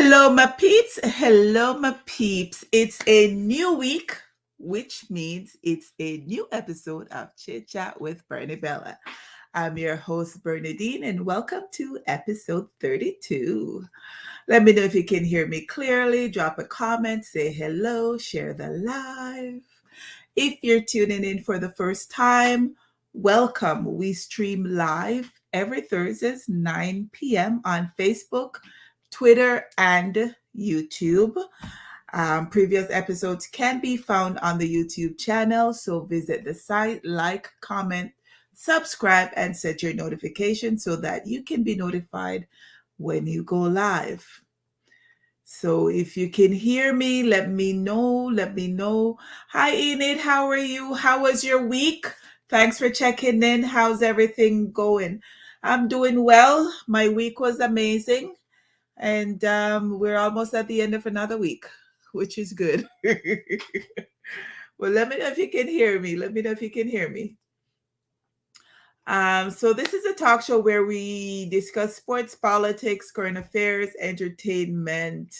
Hello, my peeps. Hello, my peeps. It's a new week, which means it's a new episode of Chit Chat with Bernie Bella. I'm your host, Bernadine, and welcome to episode 32. Let me know if you can hear me clearly. Drop a comment, say hello, share the live. If you're tuning in for the first time, welcome. We stream live every Thursdays, 9 p.m. on Facebook, Twitter, and YouTube. Previous episodes can be found on the YouTube channel, so visit the site, like, comment, subscribe, and set your notifications so that you can be notified when you go live. So if you can hear me, let me know. Let me know. Hi, Enid. How are you? How was your week? Thanks for checking in. How's everything going? I'm doing well. My week was amazing. And we're almost at the end of another week, which is good. Well, let me know if you can hear me. Let me know if you can hear me. So this is a talk show where we discuss sports, politics, current affairs, entertainment,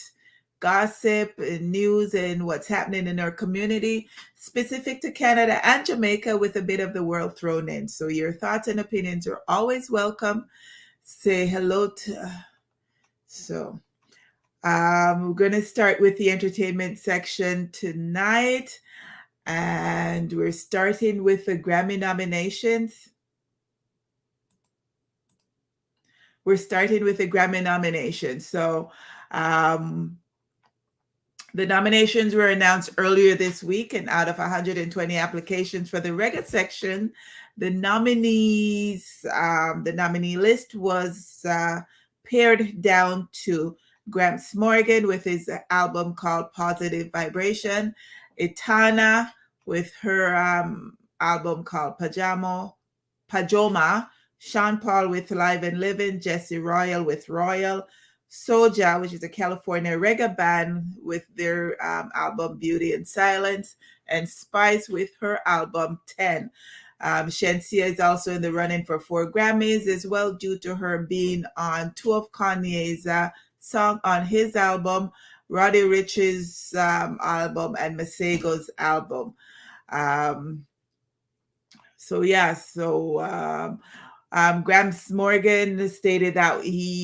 gossip, and news, and what's happening in our community, specific to Canada and Jamaica, with a bit of the world thrown in. So your thoughts and opinions are always welcome. Say hello to... So we're going to start with the entertainment section tonight. And we're starting with the Grammy nominations. We're starting with the Grammy nominations. So the nominations were announced earlier this week, and out of 120 applications for the reggae section, the nominees, the nominee list was pared down to Gramps Morgan with his album called Positive Vibration, Etana with her album called Pajama, Sean Paul with Live and Living, Jesse Royal with Royal, Soja, which is a California reggae band, with their album Beauty and Silence, and Spice with her album 10. Shensia is also in the running for 4 Grammys as well, due to her being on 2 of Kanye's song on his album, Roddy Ricch's album, and Masego's album. Gramps Morgan stated that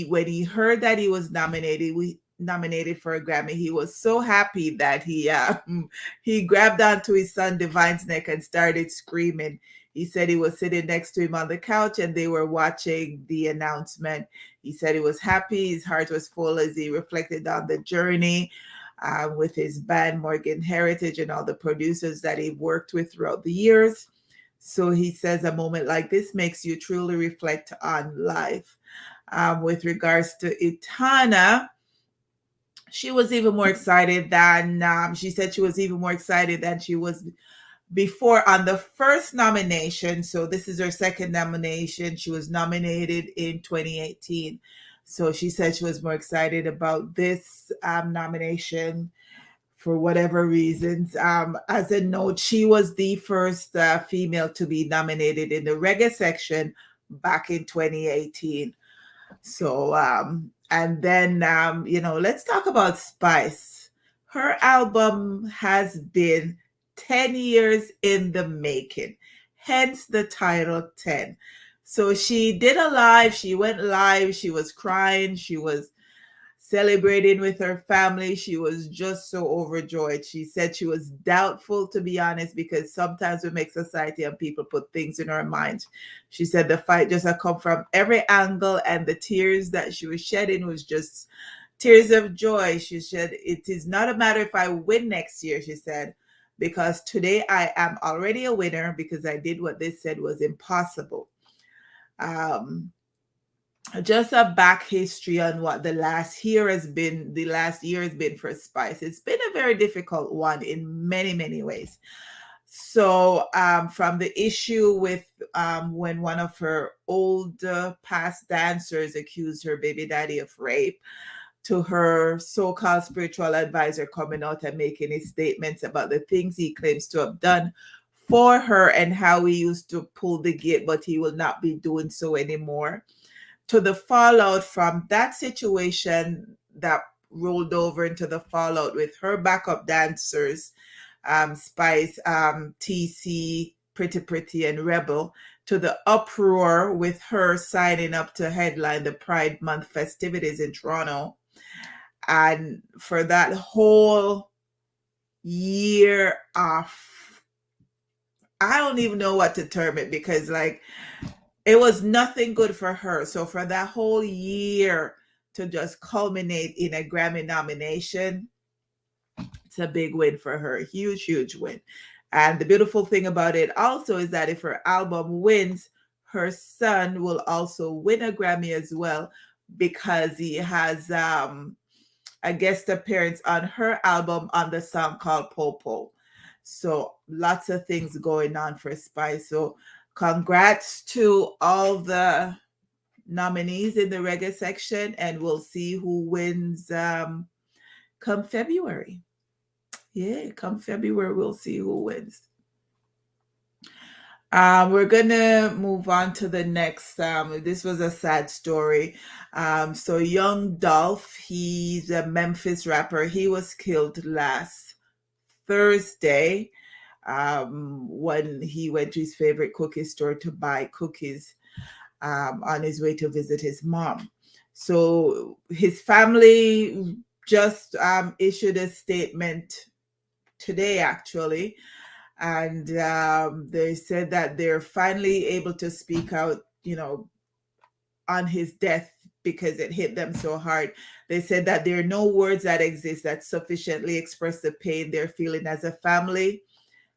when he heard that he was nominated for a Grammy, he was so happy that he grabbed onto his son Divine's neck and started screaming. He said he was sitting next to him on the couch and they were watching the announcement. He said he was happy. His heart was full as he reflected on the journey with his band, Morgan Heritage, and all the producers that he worked with throughout the years. So he says a moment like this makes you truly reflect on life. With regards to Etana, she was even more excited than, she said she was even more excited than she was before on the first nomination. So this is her second nomination. She was nominated in 2018. So she said she was more excited about this nomination for whatever reasons. As a note, she was the first female to be nominated in the reggae section back in 2018. So, and then, let's talk about Spice. Her album has been 10 years in the making, hence the title 10. So she did a live, she went live, she was crying, she was celebrating with her family. She was just so overjoyed. She said she was doubtful, to be honest, because sometimes we make society and people put things in our minds. She said the fight just had come from every angle, and the tears that she was shedding was just tears of joy. She said, it is not a matter if I win next year, she said, because today I am already a winner because I did what they said was impossible. Just a back history on what the last year has been for Spice. It's been a very difficult one in many, many ways. So from the issue with when one of her old past dancers accused her baby daddy of rape, to her so-called spiritual advisor coming out and making his statements about the things he claims to have done for her and how he used to pull the gate, but he will not be doing so anymore. To the fallout from that situation that rolled over into the fallout with her backup dancers, Spice, TC, Pretty Pretty, and Rebel, to the uproar with her signing up to headline the Pride Month festivities in Toronto. And for that whole year off, I don't even know what to term it, because like it was nothing good for her. So for that whole year to just culminate in a Grammy nomination, it's a big win for her. Huge, huge win. And the beautiful thing about it also is that if her album wins, her son will also win a Grammy as well, because he has a guest appearance on her album on the song called Popo. So lots of things going on for Spice. So congrats to all the nominees in the reggae section, and we'll see who wins come February. Yeah, come February, we'll see who wins. We're gonna move on to the next. This was a sad story. So young Dolph, he's a Memphis rapper. He was killed last Thursday when he went to his favorite cookie store to buy cookies on his way to visit his mom. So his family just issued a statement today, actually, and they said that they're finally able to speak out, on his death, because it hit them so hard. They said that there are no words that exist that sufficiently express the pain they're feeling as a family,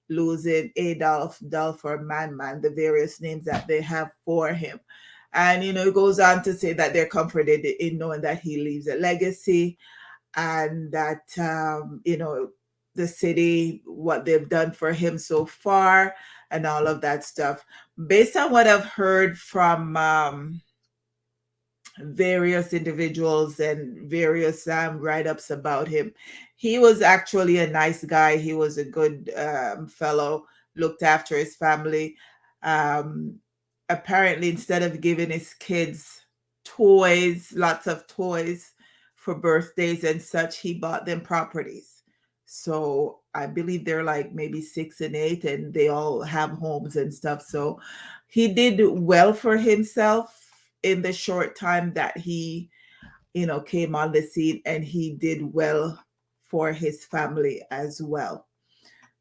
losing Adolph, Dolph, or Man, the various names that they have for him. And, it goes on to say that they're comforted in knowing that he leaves a legacy, and that, the city, what they've done for him so far, and all of that stuff. Based on what I've heard from various individuals and various write-ups about him, he was actually a nice guy. He was a good fellow, looked after his family. Apparently, instead of giving his kids toys, lots of toys for birthdays and such, he bought them properties. So I believe they're like maybe 6 and 8, and they all have homes and stuff. So he did well for himself in the short time that he, came on the scene, and he did well for his family as well.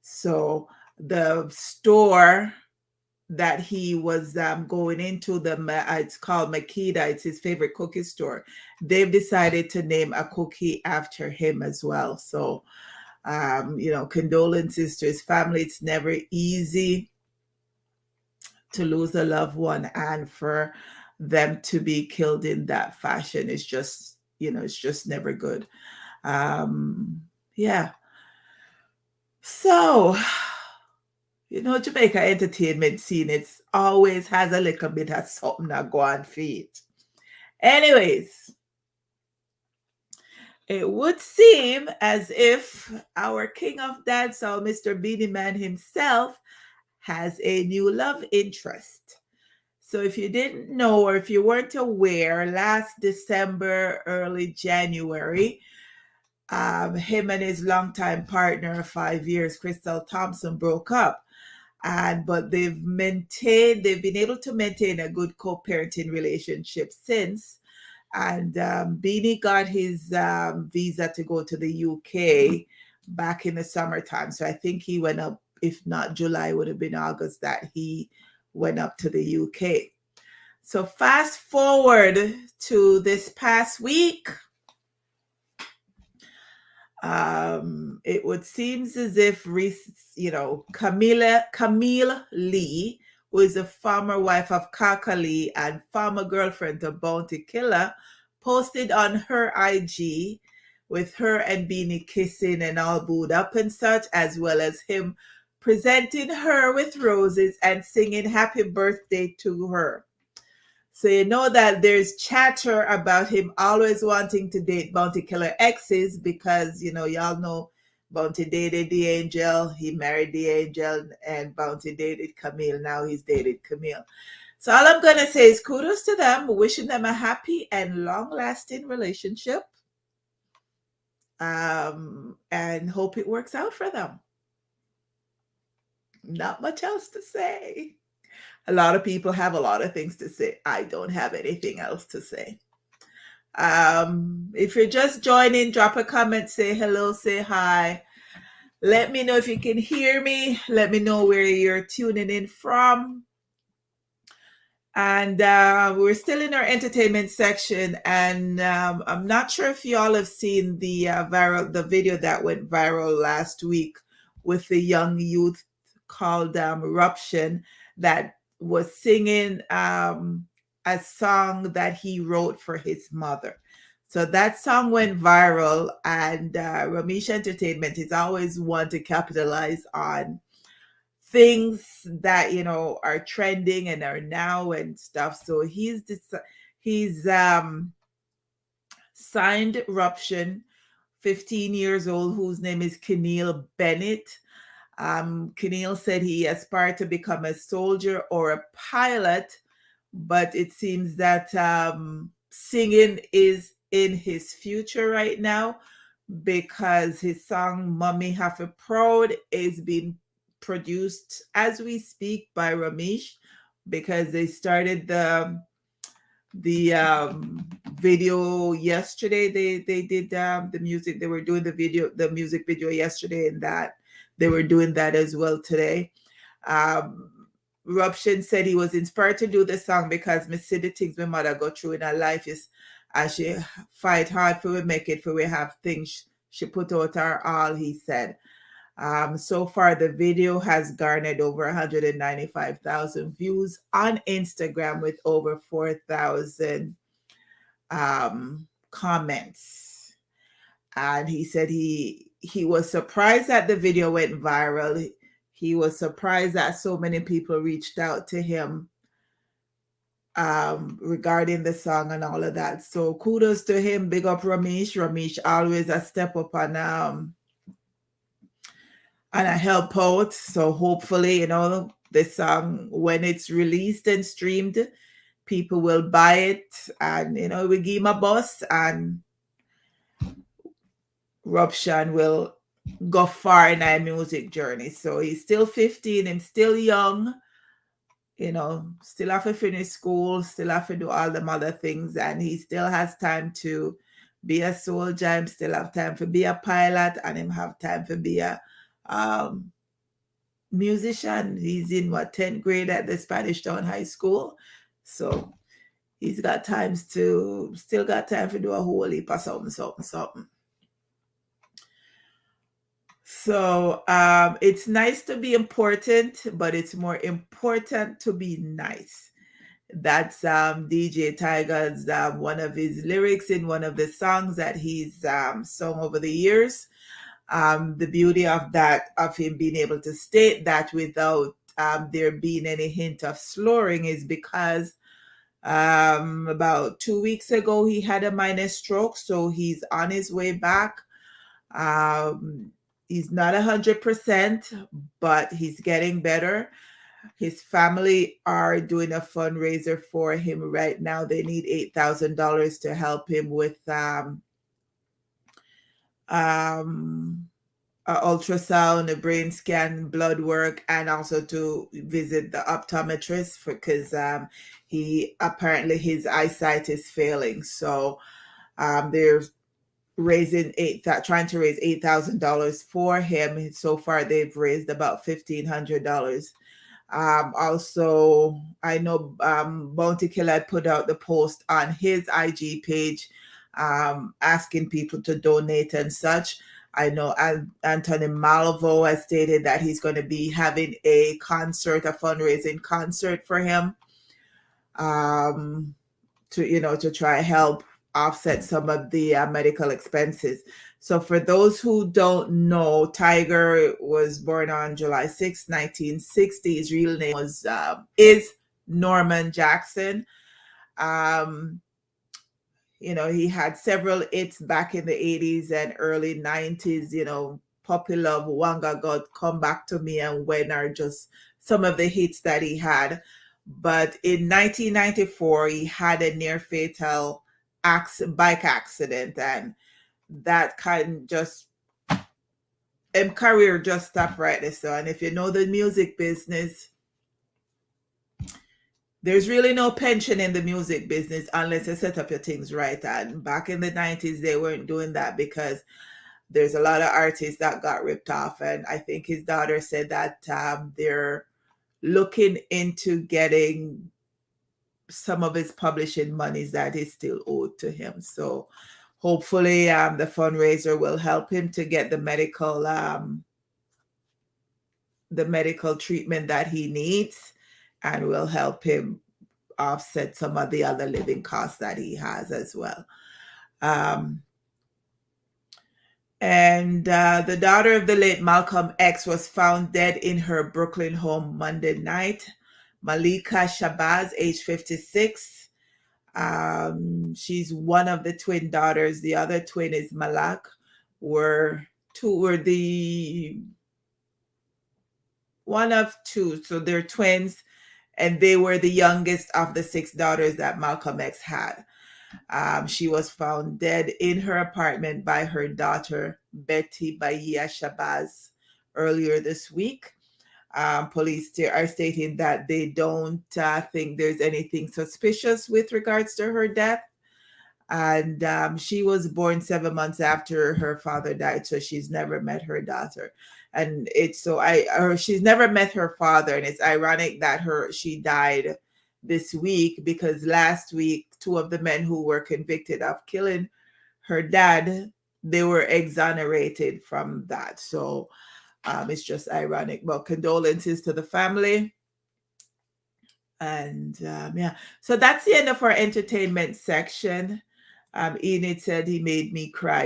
So the store that he was going into, it's called Makita. It's his favorite cookie store. They've decided to name a cookie after him as well. So, condolences to his family. It's never easy to lose a loved one, and for them to be killed in that fashion is just, it's just never good. Yeah. So, Jamaica entertainment scene, it's always has a little bit of something that go on feet. Anyways, it would seem as if our king of dancehall, Mr. Beenie Man himself, has a new love interest. So if you didn't know, or if you weren't aware, last December, early January, him and his longtime partner of 5 years, Crystal Thompson, broke up. But they've been able to maintain a good co-parenting relationship since. And Beanie got his visa to go to the UK back in the summertime. So I think he went up, if not July, would have been August that he went up to the UK. So fast forward to this past week, it would seems as if Camille Lee, who is the former wife of Kaka Lee and former girlfriend of Bounty Killer, posted on her IG with her and Beanie kissing and all booed up and such, as well as him presenting her with roses and singing happy birthday to her. So you know that there's chatter about him always wanting to date Bounty Killer exes, because, y'all know Bounty dated the Angel, he married the Angel, and Bounty dated Camille. Now he's dated Camille. So all I'm going to say is kudos to them, wishing them a happy and long-lasting relationship. and hope it works out for them. Not much else to say. A lot of people have a lot of things to say. I don't have anything else to say. If you're just joining, drop a comment, say hello, say hi. Let me know if you can hear me. Let me know where you're tuning in from. And we're still in our entertainment section, and I'm not sure if y'all have seen the video that went viral last week with the young youth called Eruption that was singing a song that he wrote for his mother. So that song went viral, and Ramesh Entertainment is always one to capitalize on things that are trending and are now and stuff. So he's signed Eruption, 15 years old, whose name is Keneal Bennett. Keneal said he aspired to become a soldier or a pilot, but it seems that singing is in his future right now, because his song Mommy Half a Proud is being produced as we speak by Ramesh, because they started the video yesterday. They did the music. They were doing the music video yesterday, and that they were doing that as well today. Eruption said he was inspired to do the song because me see the things my mother go through in her life is, as she fight hard for we make it, for we have things she put out her all, he said. So far, the video has garnered over 195,000 views on Instagram with over 4,000 comments. And he said he was surprised that the video went viral. He was surprised that so many people reached out to him regarding the song and all of that. So kudos to him. Big up Ramesh. Ramesh always a step up on and a help out. So hopefully, this song, when it's released and streamed, people will buy it, and we give him a bus, and Eruption will go far in our music journey. So he's still 15 and still young, still have to finish school, still have to do all the other things, and he still has time to be a soldier. Him still have time to be a pilot, and him have time to be a musician. He's in 10th grade at the Spanish Town High School, so he's got still got time to do a whole heap of something. So it's nice to be important, but it's more important to be nice. That's DJ Tiger's one of his lyrics in one of the songs that he's sung over the years. The beauty of him being able to state that without there being any hint of slurring is because about 2 weeks ago he had a minor stroke, so he's on his way back. He's not 100%, but he's getting better. His family are doing a fundraiser for him right now. They need $8,000 to help him with ultrasound, a brain scan, blood work, and also to visit the optometrist because apparently his eyesight is failing. So they're trying to raise $8,000 for him. So far, they've raised about $1,500. Also, I know Bounty Killer put out the post on his IG page asking people to donate and such. I know Anthony Malvo has stated that he's going to be having a fundraising concert for him to try help offset some of the medical expenses. So for those who don't know, Tiger was born on July 6, 1960. His real name is Norman Jackson. He had several hits back in the 80s and early 90s, Puppy Love, Wanga God, Come Back to Me, and When are just some of the hits that he had. But in 1994, he had a near fatal bike accident, and that can just career just stop right there. So, and if you know the music business, there's really no pension in the music business unless you set up your things right. And back in the 90s, they weren't doing that because there's a lot of artists that got ripped off. And I think his daughter said that they're looking into getting some of his publishing monies that is still owed to him. So hopefully the fundraiser will help him to get the medical treatment that he needs, and will help him offset some of the other living costs that he has as well. And the daughter of the late Malcolm X was found dead in her Brooklyn home Monday night. Malika Shabazz, age 56. She's one of the twin daughters. The other twin is Malak. Were the one of two. So they're twins, and they were the youngest of the 6 daughters that Malcolm X had. She was found dead in her apartment by her daughter, Betty Bahia Shabazz, earlier this week. Police are stating that they don't think there's anything suspicious with regards to her death. And she was born 7 months after her father died, so she's never met her daughter. And she's never met her father, and it's ironic that she died this week, because last week 2 of the men who were convicted of killing her dad, they were exonerated from that. So it's just ironic. But condolences to the family. And so that's the end of our entertainment section. Enid said he made me cry.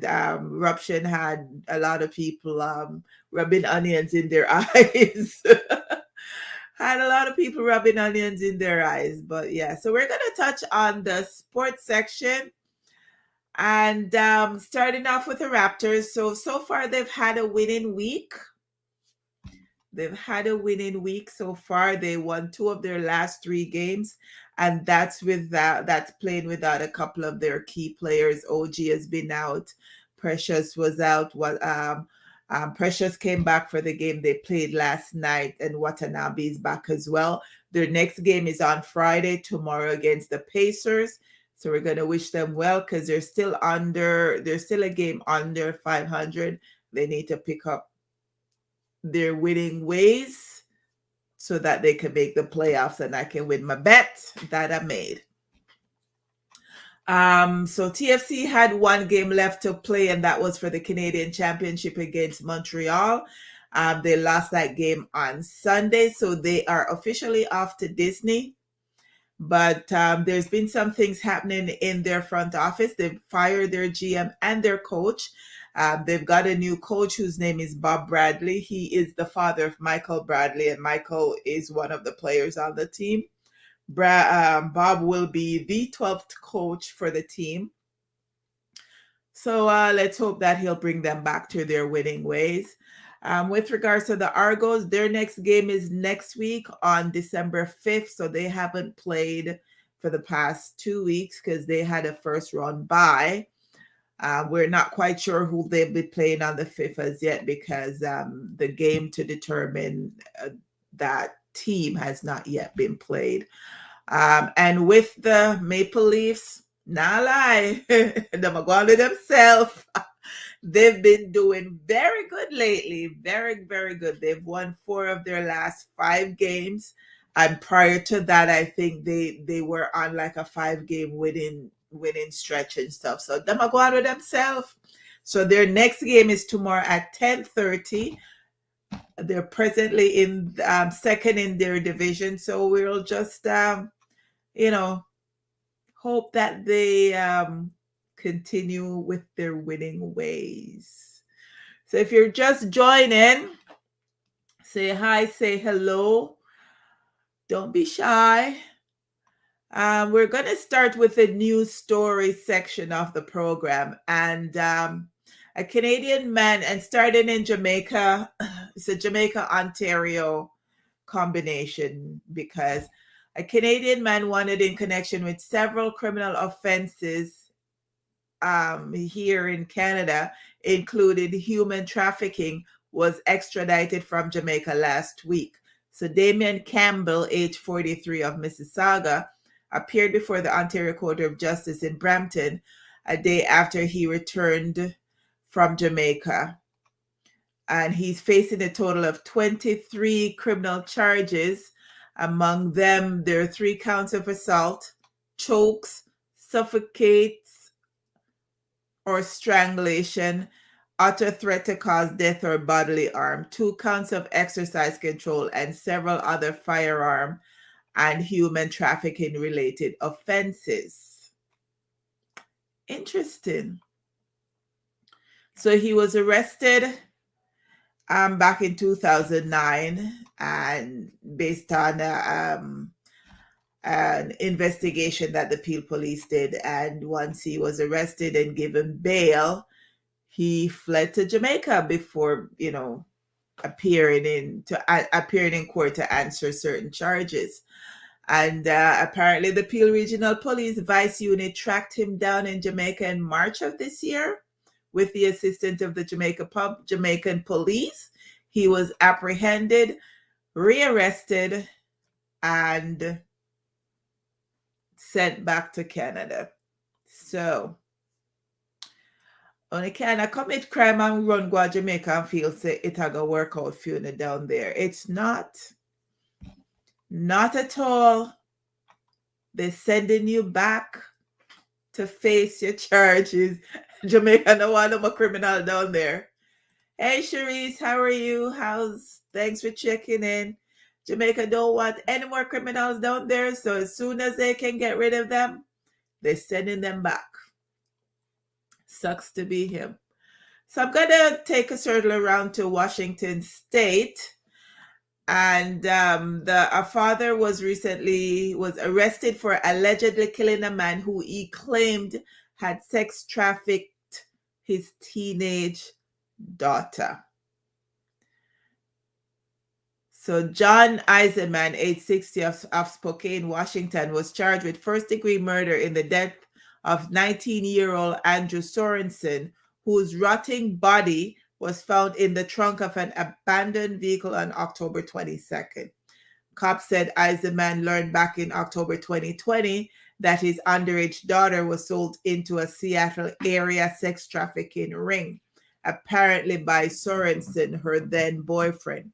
Eruption had a lot of people rubbing onions in their eyes. Had a lot of people rubbing onions in their eyes. But yeah, so we're going to touch on the sports section. And starting off with the Raptors. So far they've had a winning week. So far. They won 2 of their last 3 games, and that's playing without a couple of their key players. OG has been out. Precious was out. Precious came back for the game they played last night, and Watanabe is back as well. Their next game is on Friday, tomorrow, against the Pacers. So we're going to wish them well, because they're still a game under 500. They need to pick up their winning ways so that they can make the playoffs, and I can win my bet that I made. So TFC had 1 game left to play, and that was for the Canadian Championship against Montreal. They lost that game on Sunday, so they are officially off to Disney. But there's been some things happening in their front office. They've fired their GM and their coach. They've got a new coach whose name is Bob Bradley. He is the father of Michael Bradley, and Michael is one of the players on the team. Bob will be the 12th coach for the team. So let's hope that he'll bring them back to their winning ways. With regards to the Argos, their next game is next week on December 5th. So they haven't played for the past 2 weeks because they had a first round bye. We're not quite sure who they'll be playing on the 5th as yet, because the game to determine that team has not yet been played. And with the Maple Leafs, nah lie, them are going to themselves. They've been doing very good lately. Very, very good. They've won 4 of their last 5 games. And prior to that, I think they were on like a 5-game winning stretch and stuff. So them are going with themselves. So their next game is tomorrow at 10:30. They're presently in second in their division. So we'll just, hope that they continue with their winning ways. So if you're just joining, say hi, say hello. Don't be shy. We're going to start with the news story section of the program. And a Canadian man, and starting in Jamaica, it's a Jamaica-Ontario combination, because a Canadian man wanted in connection with several criminal offenses here in Canada, including human trafficking, was extradited from Jamaica last week. So Damien Campbell, age 43 of Mississauga, appeared before the Ontario Court of Justice in Brampton a day after he returned from Jamaica. And he's facing a total of 23 criminal charges. Among them, there are 3 counts of assault, chokes, suffocates, or strangulation, utter threat to cause death or bodily harm, 2 counts of exercise control, and several other firearm and human trafficking related offenses. Interesting. So he was arrested back in 2009, and based on an investigation that the Peel Police did. And once he was arrested and given bail, he fled to Jamaica before, appearing in court to answer certain charges. And apparently, the Peel Regional Police Vice Unit tracked him down in Jamaica in March of this year with the assistance of the Jamaican police. He was apprehended, rearrested, and sent back to Canada. So, only can I commit crime and run go to Jamaica and feel say it a go work out for you down there. It's not at all. They're sending you back to face your charges. Jamaica no want no criminal down there. Hey Cherise, how are you? Thanks for checking in. Jamaica don't want any more criminals down there, so as soon as they can get rid of them, they're sending them back. Sucks to be him. So I'm gonna take a circle around to Washington State, and a father was arrested for allegedly killing a man who he claimed had sex trafficked his teenage daughter. So John Eisenman, age 60 of Spokane, Washington, was charged with first-degree murder in the death of 19-year-old Andrew Sorensen, whose rotting body was found in the trunk of an abandoned vehicle on October 22nd. Cops said Eisenman learned back in October 2020 that his underage daughter was sold into a Seattle area sex trafficking ring, apparently by Sorensen, her then boyfriend.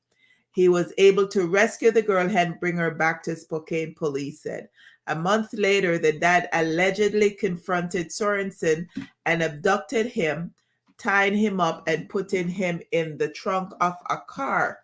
He was able to rescue the girl and bring her back to Spokane, police said. A month later, the dad allegedly confronted Sorensen and abducted him, tying him up and putting him in the trunk of a car.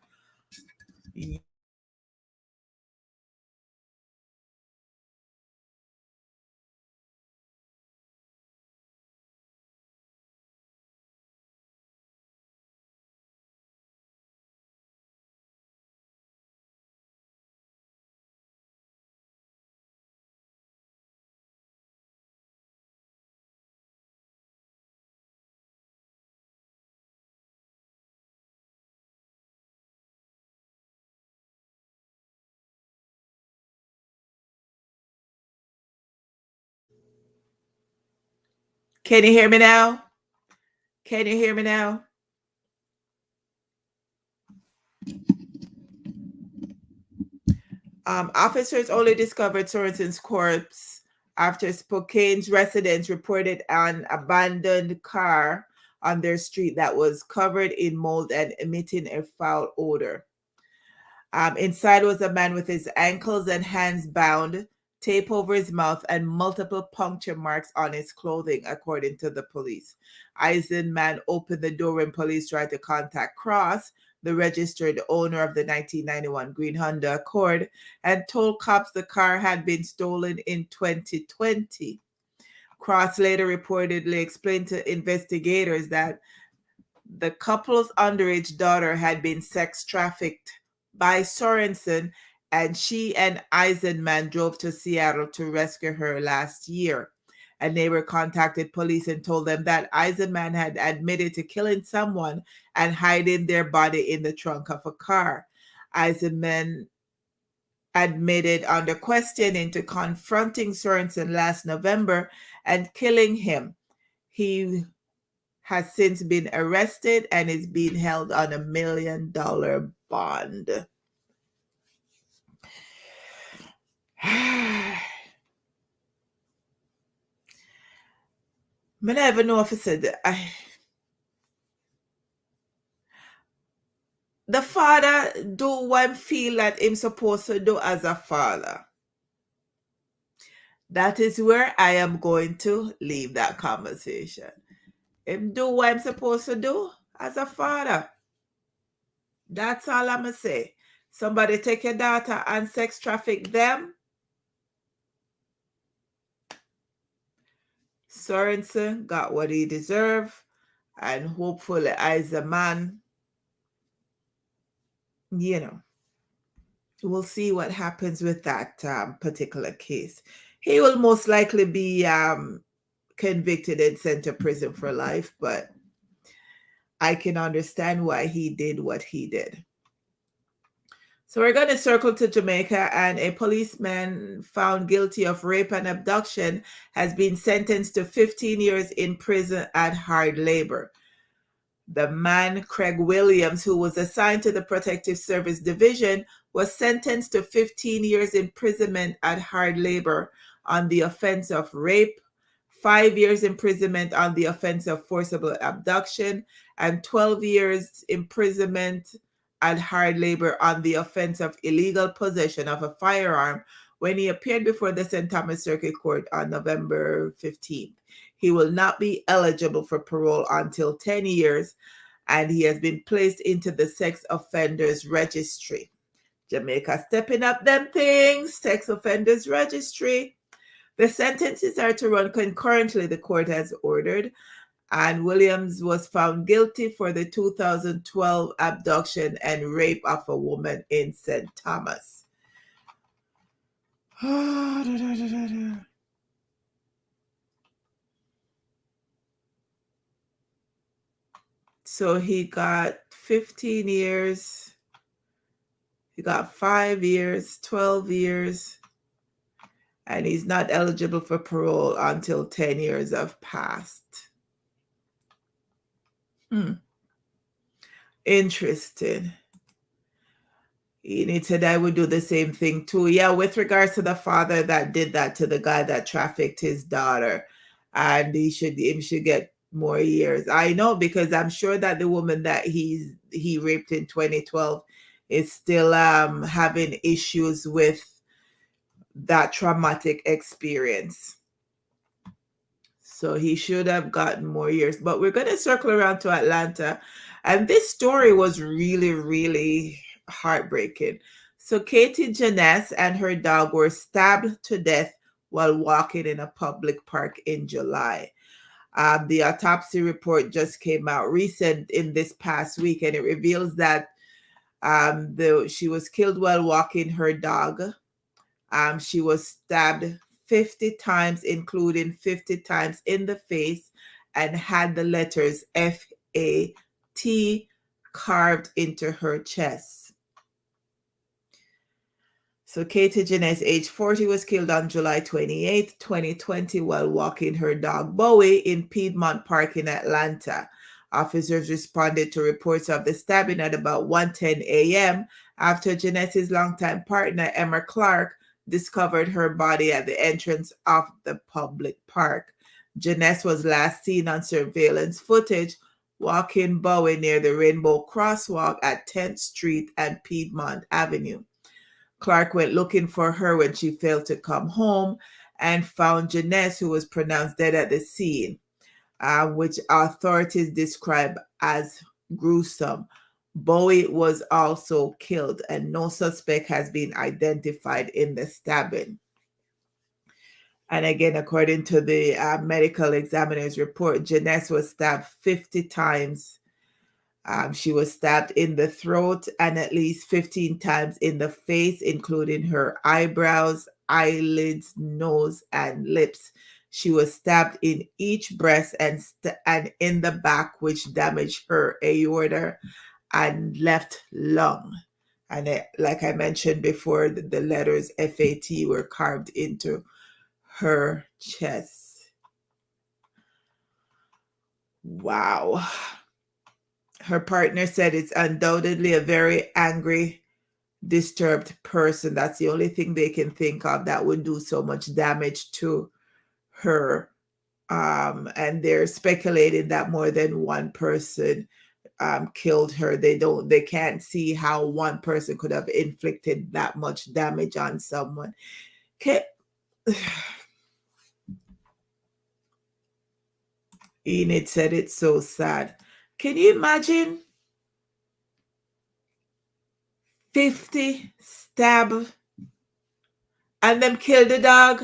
Can you hear me now? Can you hear me now? Officers only discovered Sorensen's corpse after Spokane's residents reported an abandoned car on their street that was covered in mold and emitting a foul odor. Inside was a man with his ankles and hands bound, tape over his mouth, and multiple puncture marks on his clothing, according to the police. Eisenman opened the door when police tried to contact Cross, the registered owner of the 1991 green Honda Accord, and told cops the car had been stolen in 2020. Cross later reportedly explained to investigators that the couple's underage daughter had been sex trafficked by Sorensen, and she and Eisenman drove to Seattle to rescue her last year. A neighbor contacted police and told them that Eisenman had admitted to killing someone and hiding their body in the trunk of a car. Eisenman admitted under questioning to confronting Sorensen last November and killing him. He has since been arrested and is being held on $1 million bond. I never know if I said that. The father do what feel that him supposed to do as a father. That is where I am going to leave that conversation. Him do what I'm supposed to do as a father. That's all I'm going to say. Somebody take your daughter and sex traffic them. Sorensen got what he deserved, and hopefully as a man, we'll see what happens with that particular case. He will most likely be convicted and sent to prison for life, but I can understand why he did what he did. So we're going to circle to Jamaica, and a policeman found guilty of rape and abduction has been sentenced to 15 years in prison at hard labor. The man, Craig Williams, who was assigned to the Protective Service Division, was sentenced to 15 years imprisonment at hard labor on the offense of rape, 5 years imprisonment on the offense of forcible abduction, and 12 years imprisonment at hard labor on the offense of illegal possession of a firearm when he appeared before the St. Thomas Circuit Court on November 15th. He will not be eligible for parole until 10 years, and he has been placed into the sex offenders registry. Jamaica stepping up them things, sex offenders registry. The sentences are to run concurrently, the court has ordered, and Williams was found guilty for the 2012 abduction and rape of a woman in St. Thomas. So he got 15 years, he got 5 years, 12 years, and he's not eligible for parole until 10 years have passed. Interesting. He said I would do the same thing too. Yeah, with regards to the father that did that to the guy that trafficked his daughter, and he should get more years. I know, because I'm sure that the woman that he raped in 2012 is still having issues with that traumatic experience. So he should have gotten more years. But we're going to circle around to Atlanta. And this story was really, really heartbreaking. So Katie Janess and her dog were stabbed to death while walking in a public park in July. The autopsy report just came out recent in this past week, and it reveals that she was killed while walking her dog. She was stabbed 50 times, including 50 times in the face, and had the letters F-A-T carved into her chest. So Katie Janess, age 40, was killed on July 28, 2020, while walking her dog Bowie in Piedmont Park in Atlanta. Officers responded to reports of the stabbing at about 1:10 a.m. after Janess's longtime partner, Emma Clark, discovered her body at the entrance of the public park. Janess was last seen on surveillance footage walking Bowie near the Rainbow Crosswalk at 10th Street and Piedmont Avenue. Clark went looking for her when she failed to come home and found Janess, who was pronounced dead at the scene, which authorities describe as gruesome. Bowie was also killed, and no suspect has been identified in the stabbing. And again, according to the medical examiner's report, Janess was stabbed 50 times. She was stabbed in the throat and at least 15 times in the face, including her eyebrows, eyelids, nose, and lips. She was stabbed in each breast and in the back, which damaged her aorta and left lung. And like I mentioned before, the letters FAT were carved into her chest. Wow. Her partner said it's undoubtedly a very angry, disturbed person. That's the only thing they can think of that would do so much damage to her. And they're speculating that more than one person killed her. They can't see how one person could have inflicted that much damage on someone. Can, Enid said it's so sad. Can you imagine 50 stab and them kill the dog?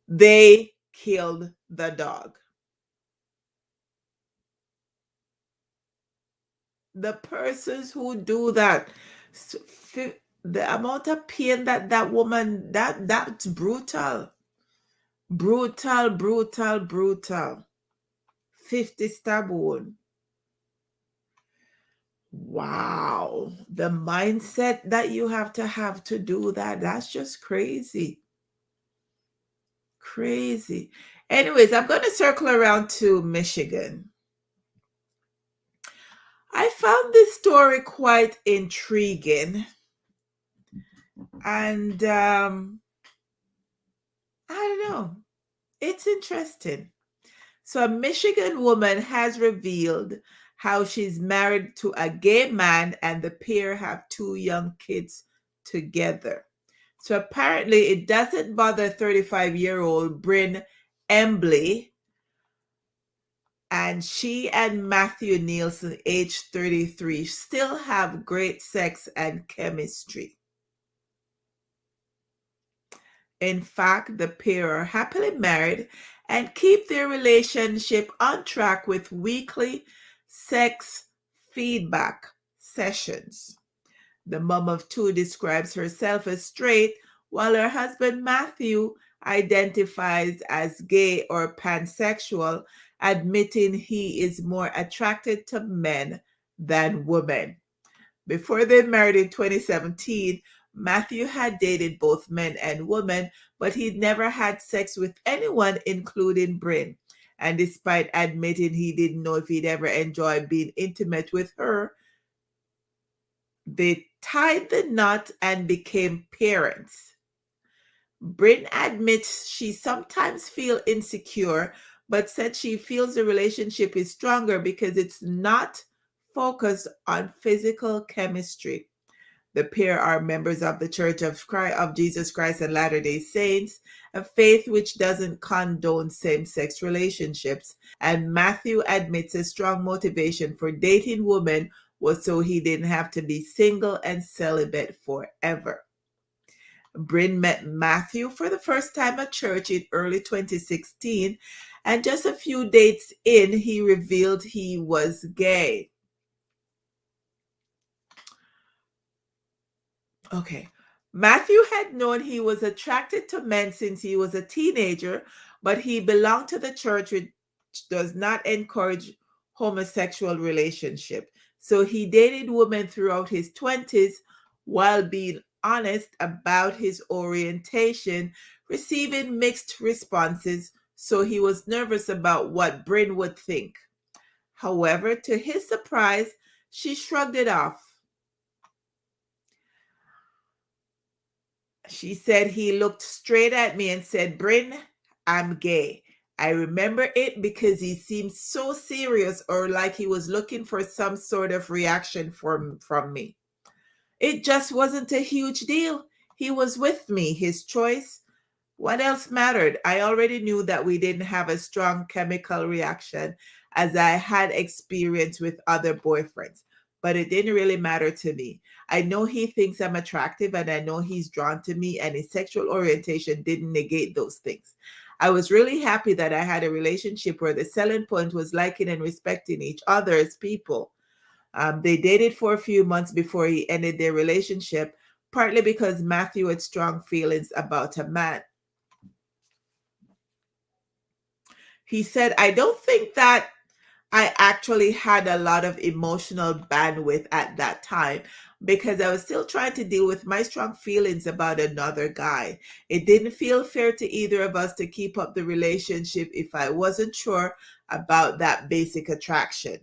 They killed the dog. The persons who do that, the amount of pain that that woman, that's brutal. Brutal, brutal, brutal. 50 stab wound. Wow. The mindset that you have to do that, that's just crazy. Crazy. Anyways, I'm going to circle around to Michigan. I found this story quite intriguing. And I don't know. It's interesting. So, a Michigan woman has revealed how she's married to a gay man and the pair have two young kids together. So, apparently, it doesn't bother 35-year-old Bryn Embley, and she and Matthew Nielsen, age 33, still have great sex and chemistry. In fact, the pair are happily married and keep their relationship on track with weekly sex feedback sessions. The mom of two describes herself as straight, while her husband Matthew identifies as gay or pansexual, admitting he is more attracted to men than women. Before they married in 2017, Matthew had dated both men and women, but he'd never had sex with anyone, including Bryn. And despite admitting he didn't know if he'd ever enjoyed being intimate with her, they tied the knot and became parents. Bryn admits she sometimes feels insecure, but said she feels the relationship is stronger because it's not focused on physical chemistry. The pair are members of the Church of Jesus Christ of Latter-day Saints, a faith which doesn't condone same-sex relationships. And Matthew admits a strong motivation for dating women was so he didn't have to be single and celibate forever. Bryn met Matthew for the first time at church in early 2016, and just a few dates in, he revealed he was gay. Okay. Matthew had known he was attracted to men since he was a teenager, but he belonged to the church which does not encourage homosexual relationship. So he dated women throughout his 20s while being honest about his orientation, receiving mixed responses, so he was nervous about what Bryn would think. However, to his surprise, she shrugged it off. She said he looked straight at me and said, Bryn, I'm gay. I remember it because he seemed so serious or like he was looking for some sort of reaction from me. It just wasn't a huge deal. He was with me, his choice. What else mattered? I already knew that we didn't have a strong chemical reaction as I had experience with other boyfriends, but it didn't really matter to me. I know he thinks I'm attractive and I know he's drawn to me, and his sexual orientation didn't negate those things. I was really happy that I had a relationship where the selling point was liking and respecting each other as people. They dated for a few months before he ended their relationship, partly because Matthew had strong feelings about a man. He said, I don't think that I actually had a lot of emotional bandwidth at that time because I was still trying to deal with my strong feelings about another guy. It didn't feel fair to either of us to keep up the relationship if I wasn't sure about that basic attraction.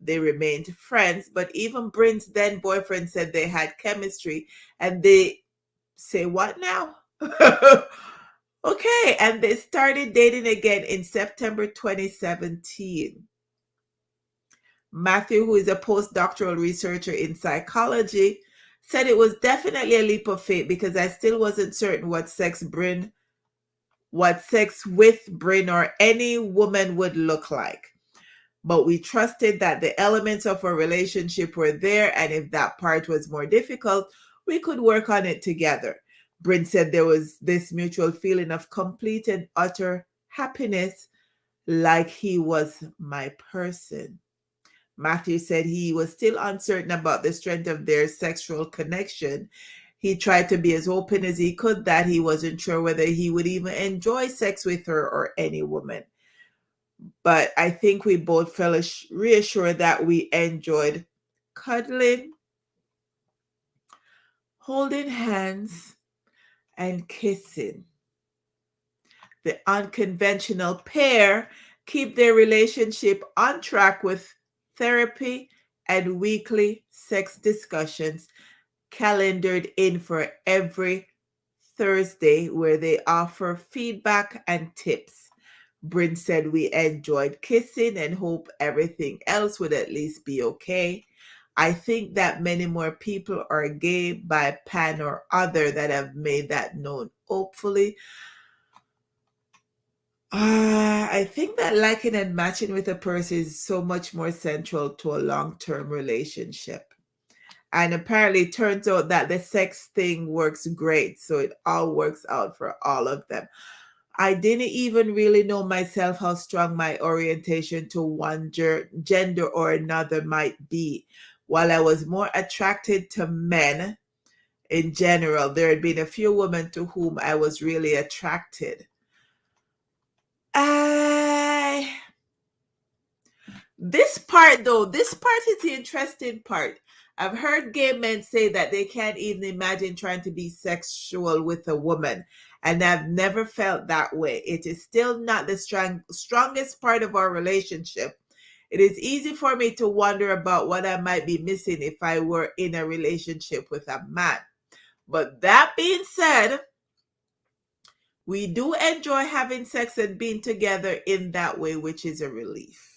They remained friends, but even Bryn's then boyfriend said they had chemistry, and they say, what now? Okay, and they started dating again in September 2017. Matthew, who is a postdoctoral researcher in psychology, said it was definitely a leap of faith because I still wasn't certain what sex with Bryn or any woman would look like. But we trusted that the elements of a relationship were there, and if that part was more difficult, we could work on it together. Bryn said there was this mutual feeling of complete and utter happiness, like he was my person. Matthew said he was still uncertain about the strength of their sexual connection. He tried to be as open as he could that he wasn't sure whether he would even enjoy sex with her or any woman. But I think we both felt reassured that we enjoyed cuddling, holding hands, and kissing. The unconventional pair keep their relationship on track with therapy and weekly sex discussions calendared in for every Thursday, where they offer feedback and tips. Bryn said we enjoyed kissing and hope everything else would at least be okay. I think that many more people are gay by pan or other that have made that known. Hopefully, I think that liking and matching with a person is so much more central to a long-term relationship. And apparently it turns out that the sex thing works great. So it all works out for all of them. I didn't even really know myself how strong my orientation to one gender or another might be. While I was more attracted to men in general, there had been a few women to whom I was really attracted. I this part is the interesting part. I've heard gay men say that they can't even imagine trying to be sexual with a woman, and I've never felt that way. It is still not the strongest part of our relationship. It is easy for me to wonder about what I might be missing if I were in a relationship with a man. But that being said, we do enjoy having sex and being together in that way, which is a relief.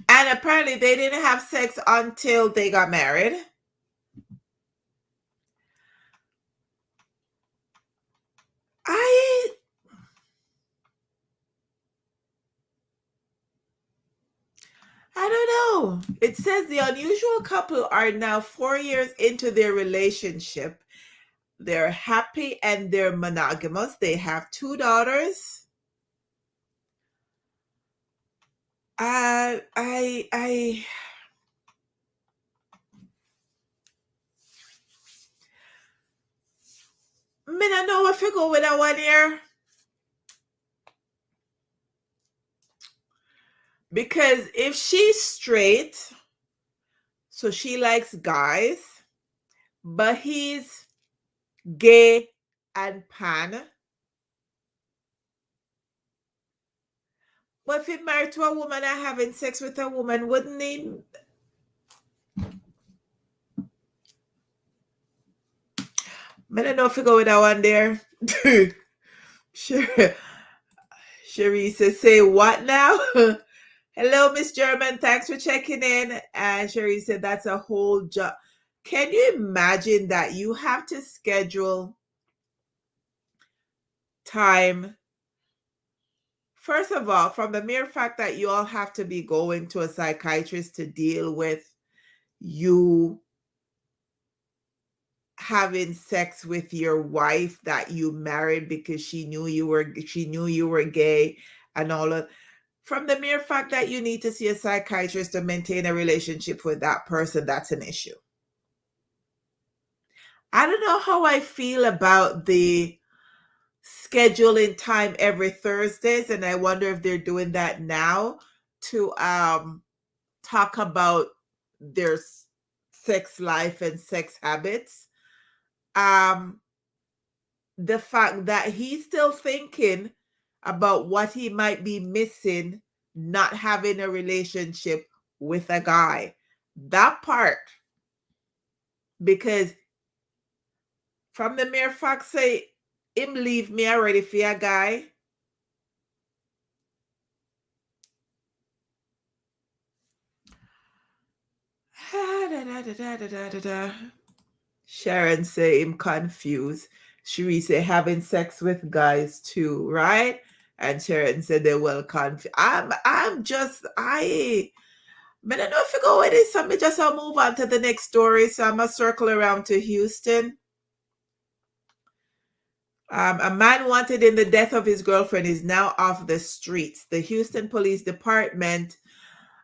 And apparently they didn't have sex until they got married. I I don't know. It says the unusual couple are now 4 years into their relationship. They're happy and they're monogamous. They have two daughters. I mean, I know if you go with that 1 year because if she's straight, so she likes guys, but he's gay and pan. But if he married to a woman and having sex with a woman, wouldn't he? I don't know if you go with that one there. Sure. Sharisa say what now? Hello, Miss German. Thanks for checking in. And Sharisa said that's a whole job. Can you imagine that you have to schedule time? First of all, from the mere fact that you all have to be going to a psychiatrist to deal with you having sex with your wife that you married because she knew you were gay and all of, from the mere fact that you need to see a psychiatrist to maintain a relationship with that person, that's an issue. I don't know how I feel about the scheduling time every Thursdays, and I wonder if they're doing that now to talk about their sex life and sex habits. Um, the fact that he's still thinking about what he might be missing not having a relationship with a guy. That part, because from the mere fact say him leave me already for a guy. Sharon say him confused. Cherie say having sex with guys too, right? And Sharon said they will confused. I'm just but I don't know if you go with this, so me just I'll move on to the next story. So I'm gonna circle around to Houston. A man wanted in the death of his girlfriend is now off the streets. The Houston Police Department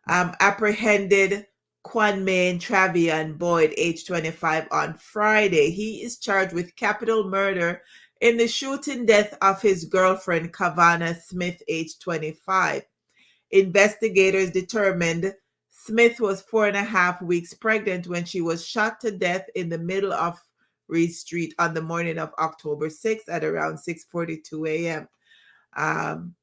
apprehended Quanmain Travian Boyd, age 25, on Friday. He is charged with capital murder in the shooting death of his girlfriend, Kavana Smith, age 25. Investigators determined Smith was 4.5 weeks pregnant when she was shot to death in the middle of Reed Street on the morning of October 6th at around 6:42 a.m.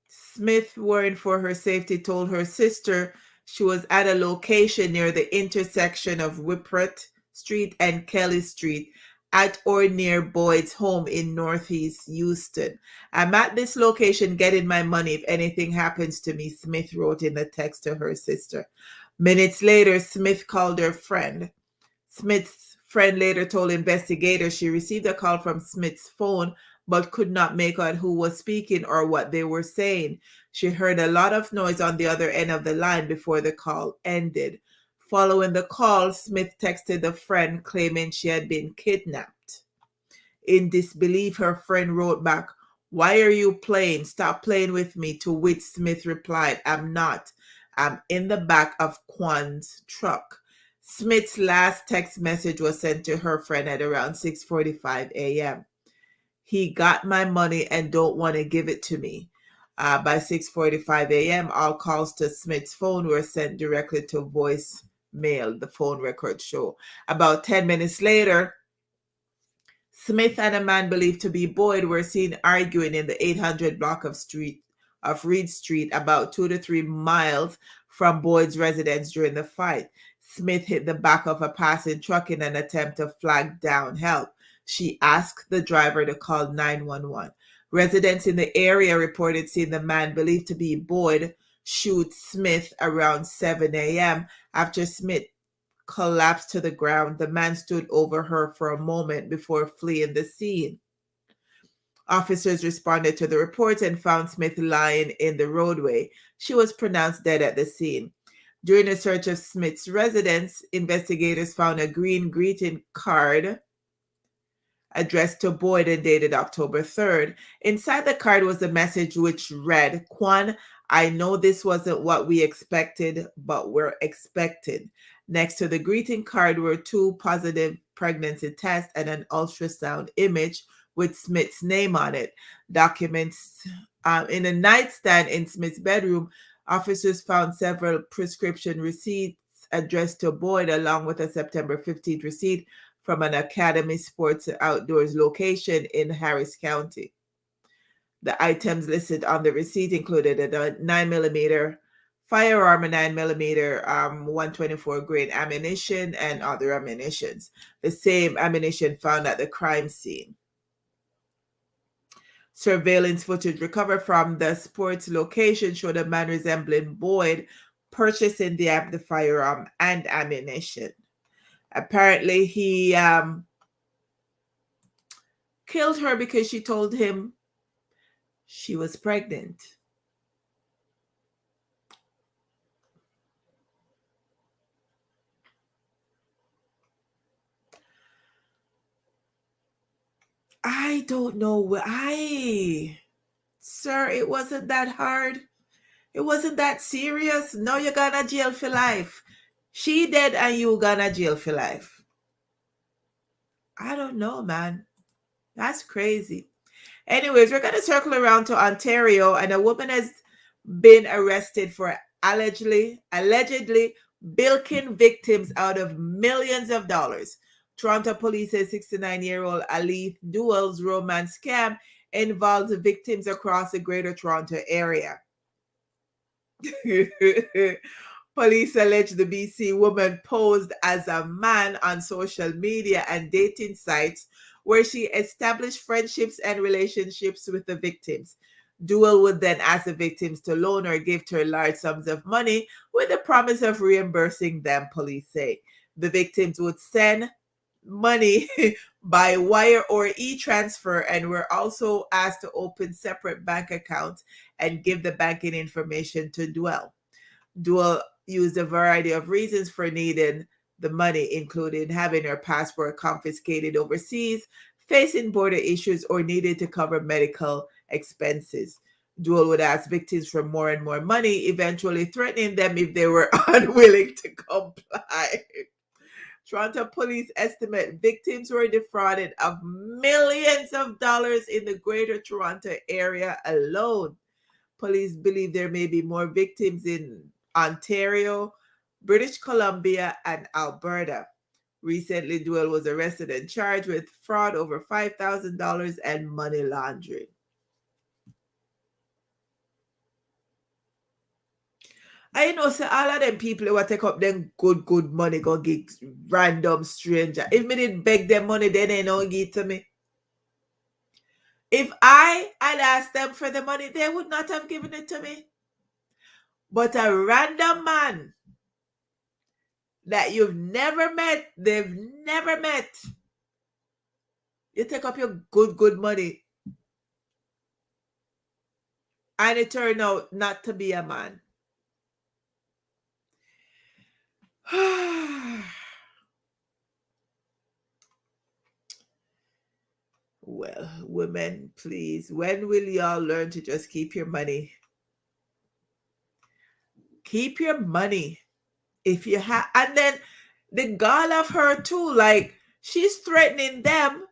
Smith, worrying for her safety, told her sister she was at a location near the intersection of Whippret Street and Kelly Street at or near Boyd's home in Northeast Houston. I'm at this location getting my money if anything happens to me, Smith wrote in a text to her sister. Minutes later, Smith called her friend. Smith's friend later told investigators she received a call from Smith's phone but could not make out who was speaking or what they were saying. She heard a lot of noise on the other end of the line before the call ended. Following the call, Smith texted the friend claiming she had been kidnapped. In disbelief, her friend wrote back, "Why are you playing? Stop playing with me," to which Smith replied, "I'm not. I'm in the back of Quan's truck." Smith's last text message was sent to her friend at around 6:45 a.m. "He got my money and don't want to give it to me." By 6:45 a.m., all calls to Smith's phone were sent directly to voicemail, the phone records show. About 10 minutes later, Smith and a man believed to be Boyd were seen arguing in the 800 block of Reed Street, about 2 to 3 miles from Boyd's residence during the fight. Smith hit the back of a passing truck in an attempt to flag down help. She asked the driver to call 911. Residents in the area reported seeing the man believed to be Boyd shoot Smith around 7 a.m. After Smith collapsed to the ground, the man stood over her for a moment before fleeing the scene. Officers responded to the report and found Smith lying in the roadway. She was pronounced dead at the scene. During a search of Smith's residence, investigators found a green greeting card addressed to Boyd and dated October 3rd. Inside the card was a message which read, "Quan, I know this wasn't what we expected, but we're expected." Next to the greeting card were 2 positive pregnancy tests and an ultrasound image with Smith's name on it. Documents in a nightstand in Smith's bedroom, officers found several prescription receipts addressed to Boyd, along with a September 15th receipt from an Academy Sports Outdoors location in Harris County. The items listed on the receipt included a 9mm firearm, a 9mm 124 grain ammunition, and other ammunitions. The same ammunition found at the crime scene. Surveillance footage recovered from the sports location showed a man resembling Boyd purchasing the firearm and ammunition. Apparently, he killed her because she told him she was pregnant. I don't know. Sir, it wasn't that hard. It wasn't that serious. No, you're gonna jail for life. She dead and you gonna jail for life. I don't know, man. That's crazy. Anyways, we're going to circle around to Ontario, and a woman has been arrested for allegedly bilking victims out of millions of dollars. Toronto police say 69-year-old Ali Duel's romance scam involves victims across the Greater Toronto area. Police allege the BC woman posed as a man on social media and dating sites where she established friendships and relationships with the victims. Duel would then ask the victims to loan or gift her large sums of money with the promise of reimbursing them, police say. The victims would send money by wire or e-transfer and were also asked to open separate bank accounts and give the banking information to Duel. Duel used a variety of reasons for needing the money, including having her passport confiscated overseas, facing border issues, or needed to cover medical expenses. Duel would ask victims for more and more money, eventually threatening them if they were unwilling to comply. Toronto police estimate victims were defrauded of millions of dollars in the Greater Toronto area alone. Police believe there may be more victims in Ontario, British Columbia, and Alberta. Recently, Duel was arrested and charged with fraud over $5,000 and money laundering. I know, so all of them people who take up them good money go give random stranger. If me did beg them money, then they don't give it to me. If I had asked them for the money, they would not have given it to me. But a random man that you've never met, they've never met, you take up your good money, and it turned out not to be a man. Well, women, please, when will y'all learn to just keep your money? Keep your money. If you have, and then the gall of her too, like she's threatening them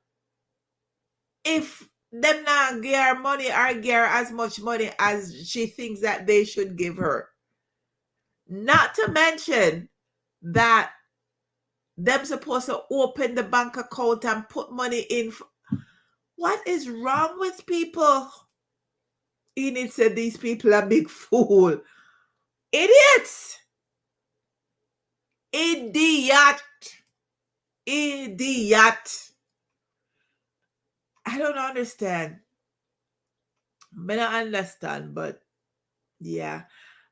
if them not give her money or give her as much money as she thinks that they should give her. Not to mention that them supposed to open the bank account and put money in. What is wrong with people? Enid said these people are big fool. Idiots. Idiot. I don't understand. I don't understand, but yeah.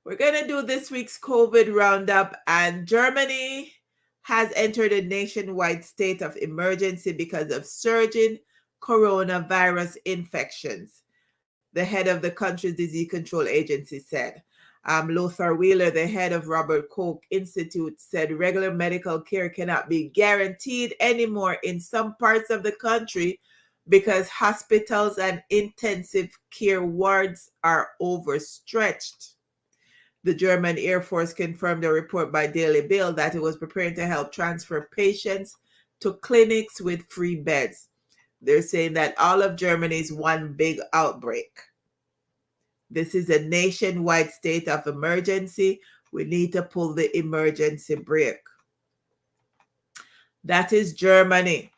We're going to do this week's COVID roundup, and Germany has entered a nationwide state of emergency because of surging coronavirus infections. The head of the country's disease control agency said. Lothar Wheeler, the head of Robert Koch Institute, said regular medical care cannot be guaranteed anymore in some parts of the country because hospitals and intensive care wards are overstretched. The German Air Force confirmed a report by Daily Mail that it was preparing to help transfer patients to clinics with free beds. They're saying that all of Germany is one big outbreak. This is a nationwide state of emergency. We need to pull the emergency brake. That is Germany.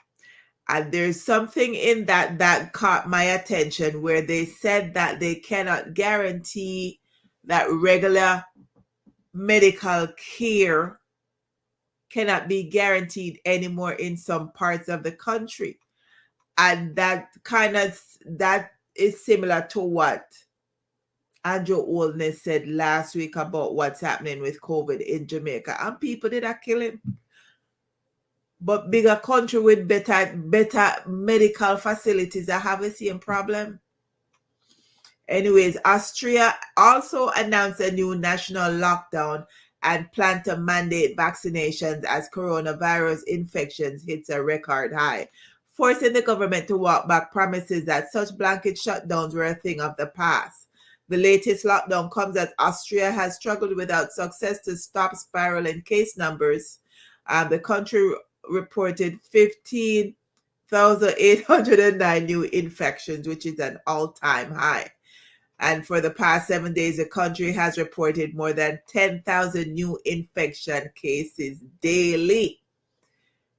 And there's something in that caught my attention where they said that they cannot guarantee that regular medical care cannot be guaranteed anymore in some parts of the country. And that is similar to what Andrew Oldness said last week about what's happening with COVID in Jamaica. And people did not kill him. But bigger country with better medical facilities that have the same problem. Anyways, Austria also announced a new national lockdown and plan to mandate vaccinations as coronavirus infections hits a record high, forcing the government to walk back promises that such blanket shutdowns were a thing of the past. The latest lockdown comes as Austria has struggled without success to stop spiraling case numbers. The country reported 15 1,809 new infections, which is an all-time high. And for the past 7 days, the country has reported more than 10,000 new infection cases daily.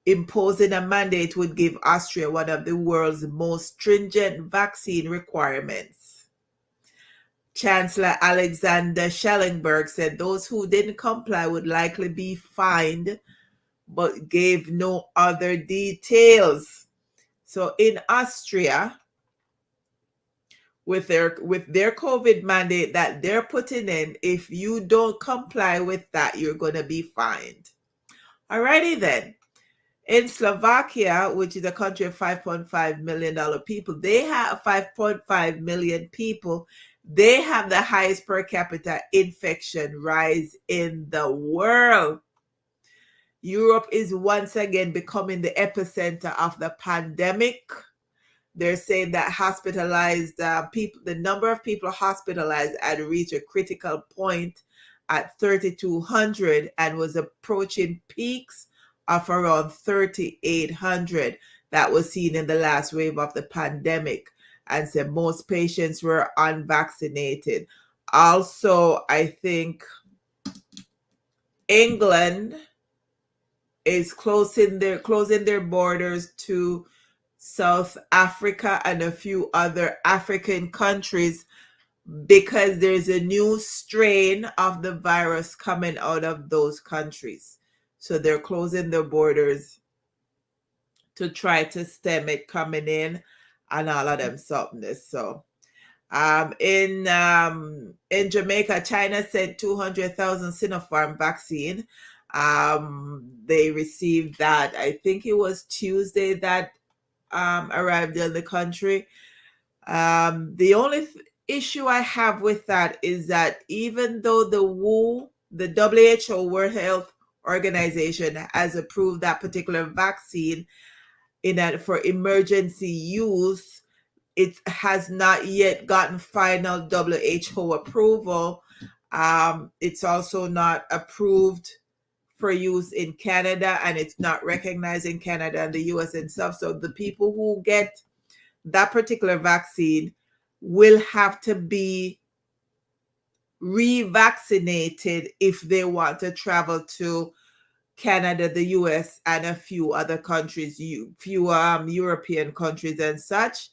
Imposing a mandate would give Austria one of the world's most stringent vaccine requirements. Chancellor Alexander Schellenberg said those who didn't comply would likely be fined, but gave no other details. So in Austria, with their COVID mandate that they're putting in, if you don't comply with that, you're going to be fined. Alrighty then. In Slovakia, which is a country of 5.5 million people, they have 5.5 million people. They have the highest per capita infection rise in the world. Europe is once again becoming the epicenter of the pandemic. They're saying that hospitalized people, the number of people hospitalized had reached a critical point at 3,200 and was approaching peaks of around 3,800 that was seen in the last wave of the pandemic. And so most patients were unvaccinated. Also, I think England is closing their borders to South Africa and a few other African countries because there's a new strain of the virus coming out of those countries. So they're closing their borders to try to stem it coming in and all of them softness. So in Jamaica, China sent 200,000 Sinopharm vaccine. They received that, I think it was Tuesday that arrived in the country. The only issue I have with that is that even though the WHO, World Health Organization, has approved that particular vaccine for emergency use, it has not yet gotten final WHO approval. It's also not approved for use in Canada, and it's not recognized in Canada and the US and stuff. So the people who get that particular vaccine will have to be revaccinated if they want to travel to Canada, the US, and a few other countries, few European countries and such.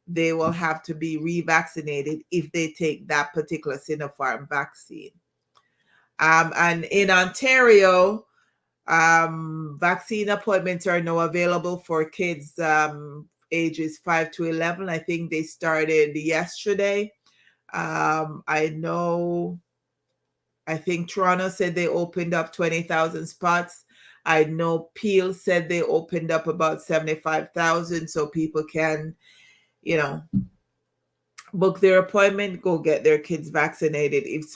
They will have to be revaccinated if they take that particular Sinopharm vaccine. And in Ontario, vaccine appointments are now available for kids ages 5 to 11. I think they started yesterday. I think Toronto said they opened up 20,000 spots. I know Peel said they opened up about 75,000 so people can, book their appointment, go get their kids vaccinated if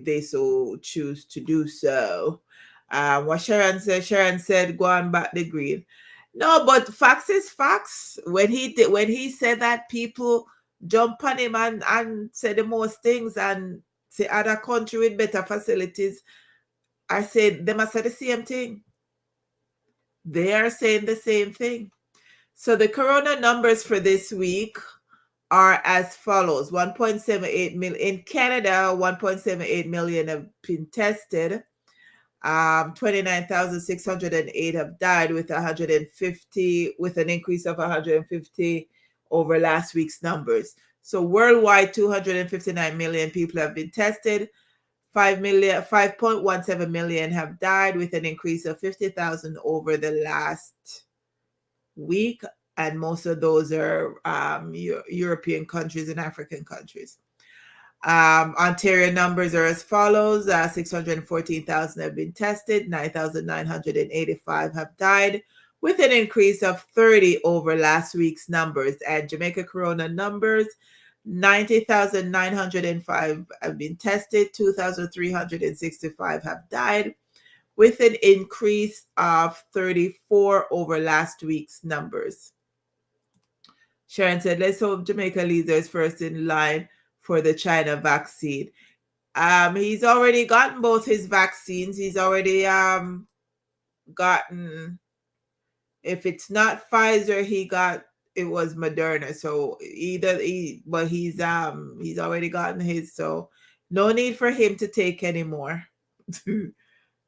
they so choose to do so. What Sharon said, go on back the green. No, but facts is facts. When he said that, people jump on him and say the most things and say other country with better facilities. I said they must say the same thing. They are saying the same thing. So the corona numbers for this week are as follows. 1.78 million in Canada, 1.78 million have been tested. 29,608 have died with an increase of 150 over last week's numbers. So worldwide, 259 million people have been tested. 5.17 million have died with an increase of 50,000 over the last week. And most of those are European countries and African countries. Ontario numbers are as follows. 614,000 have been tested. 9,985 have died with an increase of 30 over last week's numbers. And Jamaica corona numbers, 90,905 have been tested. 2,365 have died with an increase of 34 over last week's numbers. Sharon said, let's hope Jamaica leaders first in line for the China vaccine. He's already gotten both his vaccines. He's already gotten If it's not Pfizer, it was Moderna. So but he's already gotten his. So no need for him to take anymore.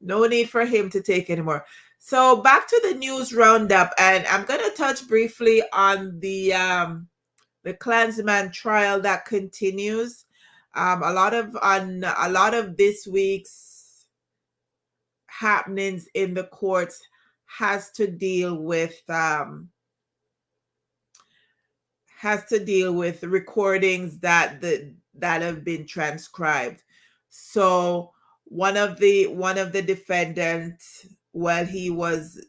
No need for him to take anymore. So back to the news roundup, and I'm gonna touch briefly on the Klansman trial that continues. A lot of this week's happenings in the courts has to deal with recordings that have been transcribed. So one of the defendants, while he was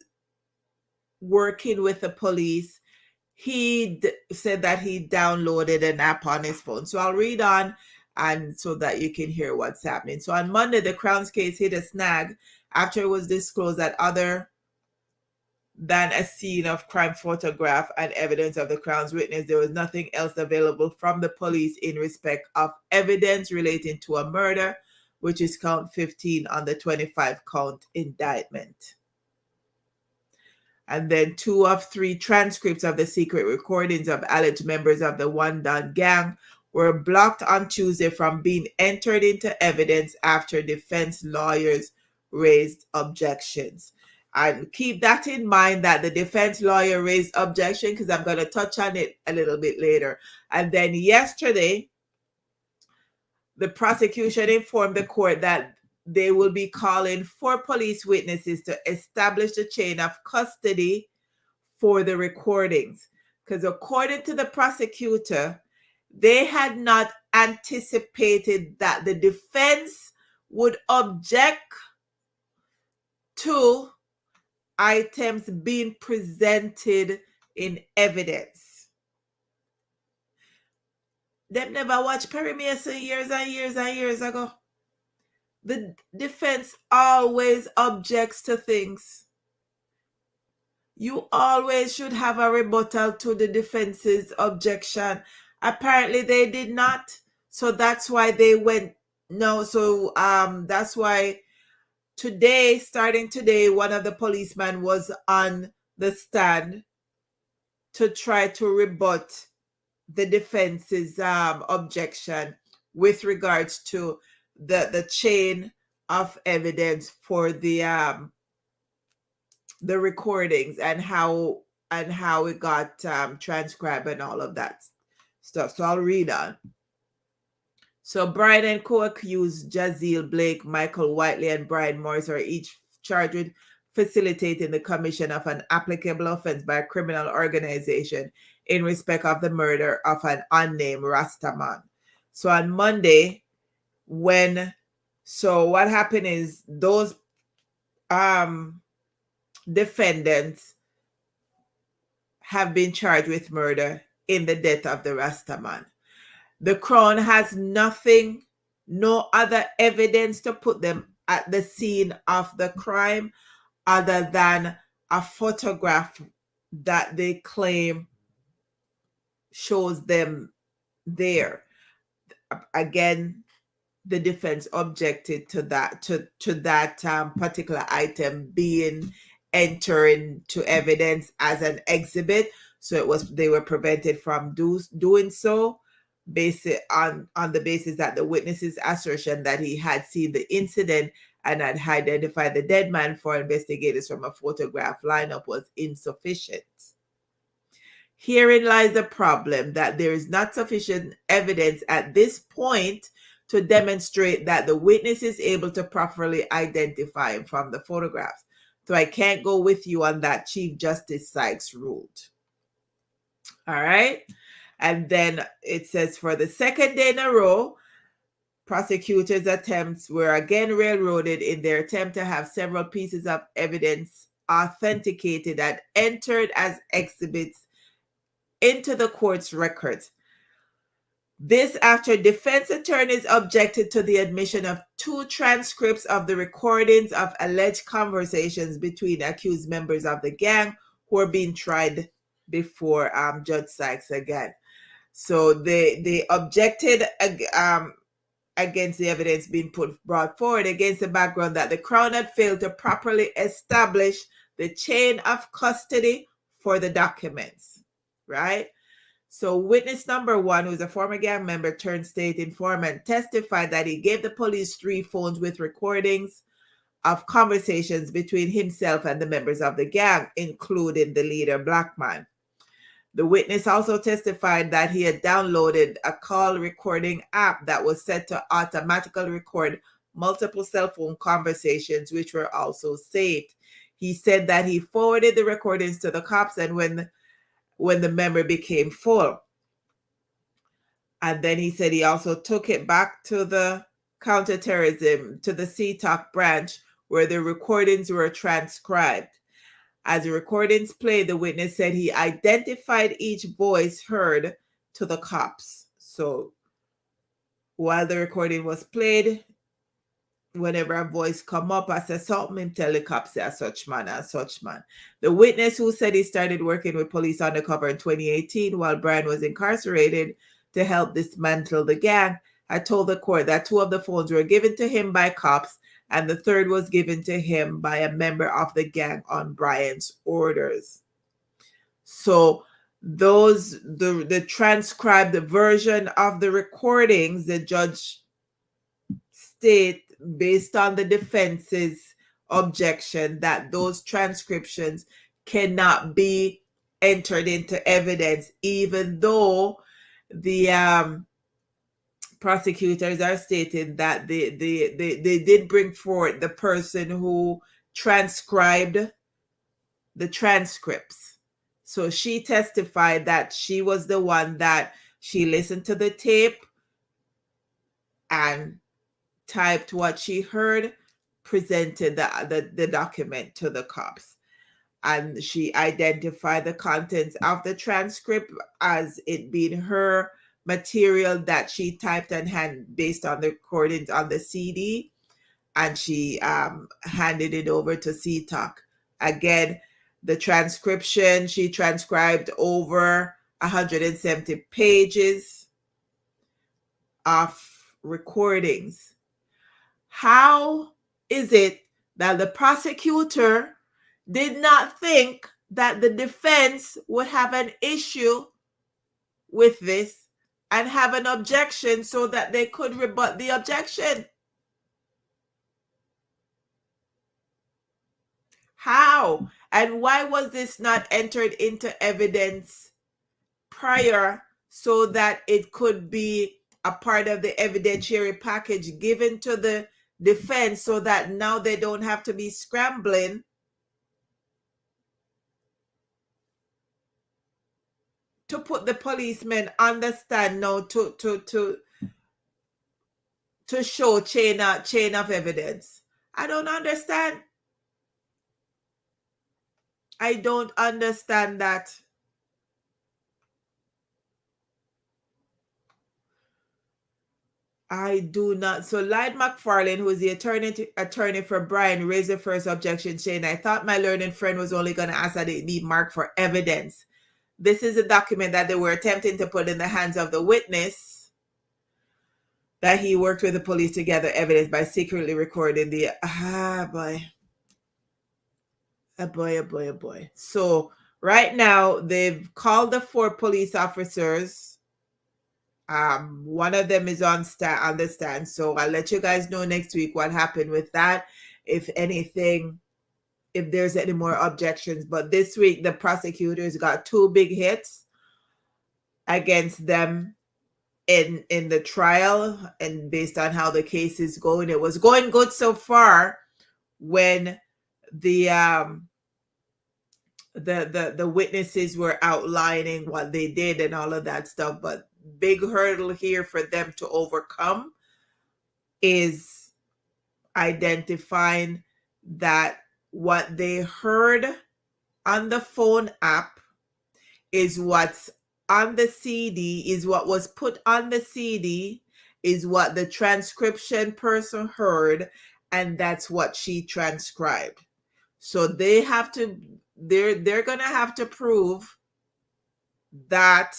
working with the police, he said that he downloaded an app on his phone. So I'll read on, and so that you can hear what's happening. So on Monday, the Crown's case hit a snag after it was disclosed that other than a scene of crime photograph and evidence of the Crown's witness, there was nothing else available from the police in respect of evidence relating to a murder, which is count 15 on the 25 count indictment. And then 2 of 3 transcripts of the secret recordings of alleged members of the One Don gang were blocked on Tuesday from being entered into evidence after defense lawyers raised objections. And keep that in mind, that the defense lawyer raised objection, because I'm going to touch on it a little bit later. And then yesterday, the prosecution informed the court that they will be calling 4 police witnesses to establish the chain of custody for the recordings. Because according to the prosecutor, they had not anticipated that the defense would object to items being presented in evidence. They've never watched Perry Mason years and years and years ago. The defense always objects to things. You always should have a rebuttal to the defense's objection. Apparently they did not. So that's why they went no. So that's why starting today, one of the policemen was on the stand to try to rebut the defense's objection with regards to the chain of evidence for the recordings and how it got transcribed and all of that stuff. So I'll read on. So Brian and co-accused Jazeel Blake, Michael Whiteley, and Brian Morris are each charged with facilitating the commission of an applicable offense by a criminal organization in respect of the murder of an unnamed Rastaman. So on Monday, what happened is those defendants have been charged with murder in the death of the Rastaman. The Crown has no other evidence to put them at the scene of the crime other than a photograph that they claim shows them there. Again, the defense objected to that particular item being entered into evidence as an exhibit. So they were prevented from doing so, based on the basis that the witness's assertion that he had seen the incident and had identified the dead man for investigators from a photograph lineup was insufficient. Herein lies the problem, that there is not sufficient evidence at this point to demonstrate that the witness is able to properly identify him from the photographs. So I can't go with you on that, Chief Justice Sykes ruled. All right. And then it says, for the second day in a row, prosecutors' attempts were again railroaded in their attempt to have several pieces of evidence authenticated and entered as exhibits into the court's records. This after defense attorneys objected to the admission of 2 transcripts of the recordings of alleged conversations between accused members of the gang who are being tried before Judge Sykes again. So they objected against the evidence being brought forward against the background that the Crown had failed to properly establish the chain of custody for the documents, right? So witness number one, who's a former gang member turned state informant, testified that he gave the police 3 phones with recordings of conversations between himself and the members of the gang, including the leader, Black Man. The witness also testified that he had downloaded a call recording app that was set to automatically record multiple cell phone conversations, which were also saved. He said that he forwarded the recordings to the cops, and when the member became full. And then he said he also took it back to the counterterrorism, to the CTOC branch, where the recordings were transcribed. As the recordings played, the witness said he identified each voice heard to the cops. So while the recording was played, whenever a voice come up, I said something, him tell the cops, say, such man, a such man. The witness, who said he started working with police undercover in 2018 while Brian was incarcerated to help dismantle the gang, had told the court that 2 of the phones were given to him by cops and the 3rd was given to him by a member of the gang on Brian's orders. So the transcribed version of the recordings, the judge state, based on the defense's objection, that those transcriptions cannot be entered into evidence, even though the prosecutors are stating that they did bring forward the person who transcribed the transcripts. So she testified that she was the one that she listened to the tape and typed what she heard, presented the document to the cops. And she identified the contents of the transcript as it being her material that she typed and hand based on the recordings on the CD, and she handed it over to CTOC. Again, the transcription, she transcribed over 170 pages of recordings. How is it that the prosecutor did not think that the defense would have an issue with this and have an objection so that they could rebut the objection? How? And why was this not entered into evidence prior so that it could be a part of the evidentiary package given to the defense, so that now they don't have to be scrambling to put the policeman on the stand now to show chain of evidence? I don't understand. I don't understand that. I do not. So Lloyd McFarlane, who is the attorney for Brian, raised the first objection, saying, I thought my learned friend was only going to ask that it be marked for evidence. This is a document that they were attempting to put in the hands of the witness, that he worked with the police to gather evidence by secretly recording the boy. So right now they've called the 4 police officers. One of them is on the stand. So I'll let you guys know next week what happened with that, if anything, if there's any more objections. But this week the prosecutors got 2 big hits against them in the trial, and based on how the case is going, it was going good so far when the witnesses were outlining what they did and all of that stuff. But big hurdle here for them to overcome is identifying that what they heard on the phone app is what's on the CD, is what was put on the CD, is what the transcription person heard, and that's what she transcribed. So they're gonna have to prove that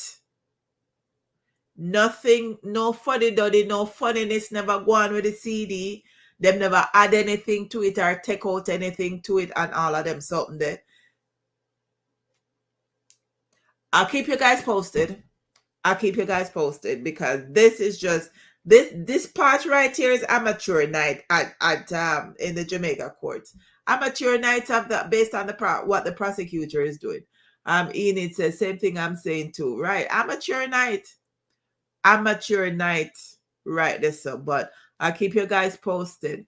nothing, no fuddy duddy, no funniness never go on with the CD. Them never add anything to it or take out anything to it and all of them something there. I'll keep you guys posted. I'll keep you guys posted because this is just this part right here is amateur night at in the Jamaica courts. Amateur night of the based on the what the prosecutor is doing. Enid says same thing I'm saying too. Right. Amateur night. Amateur night. Right this up. But I'll keep you guys posted.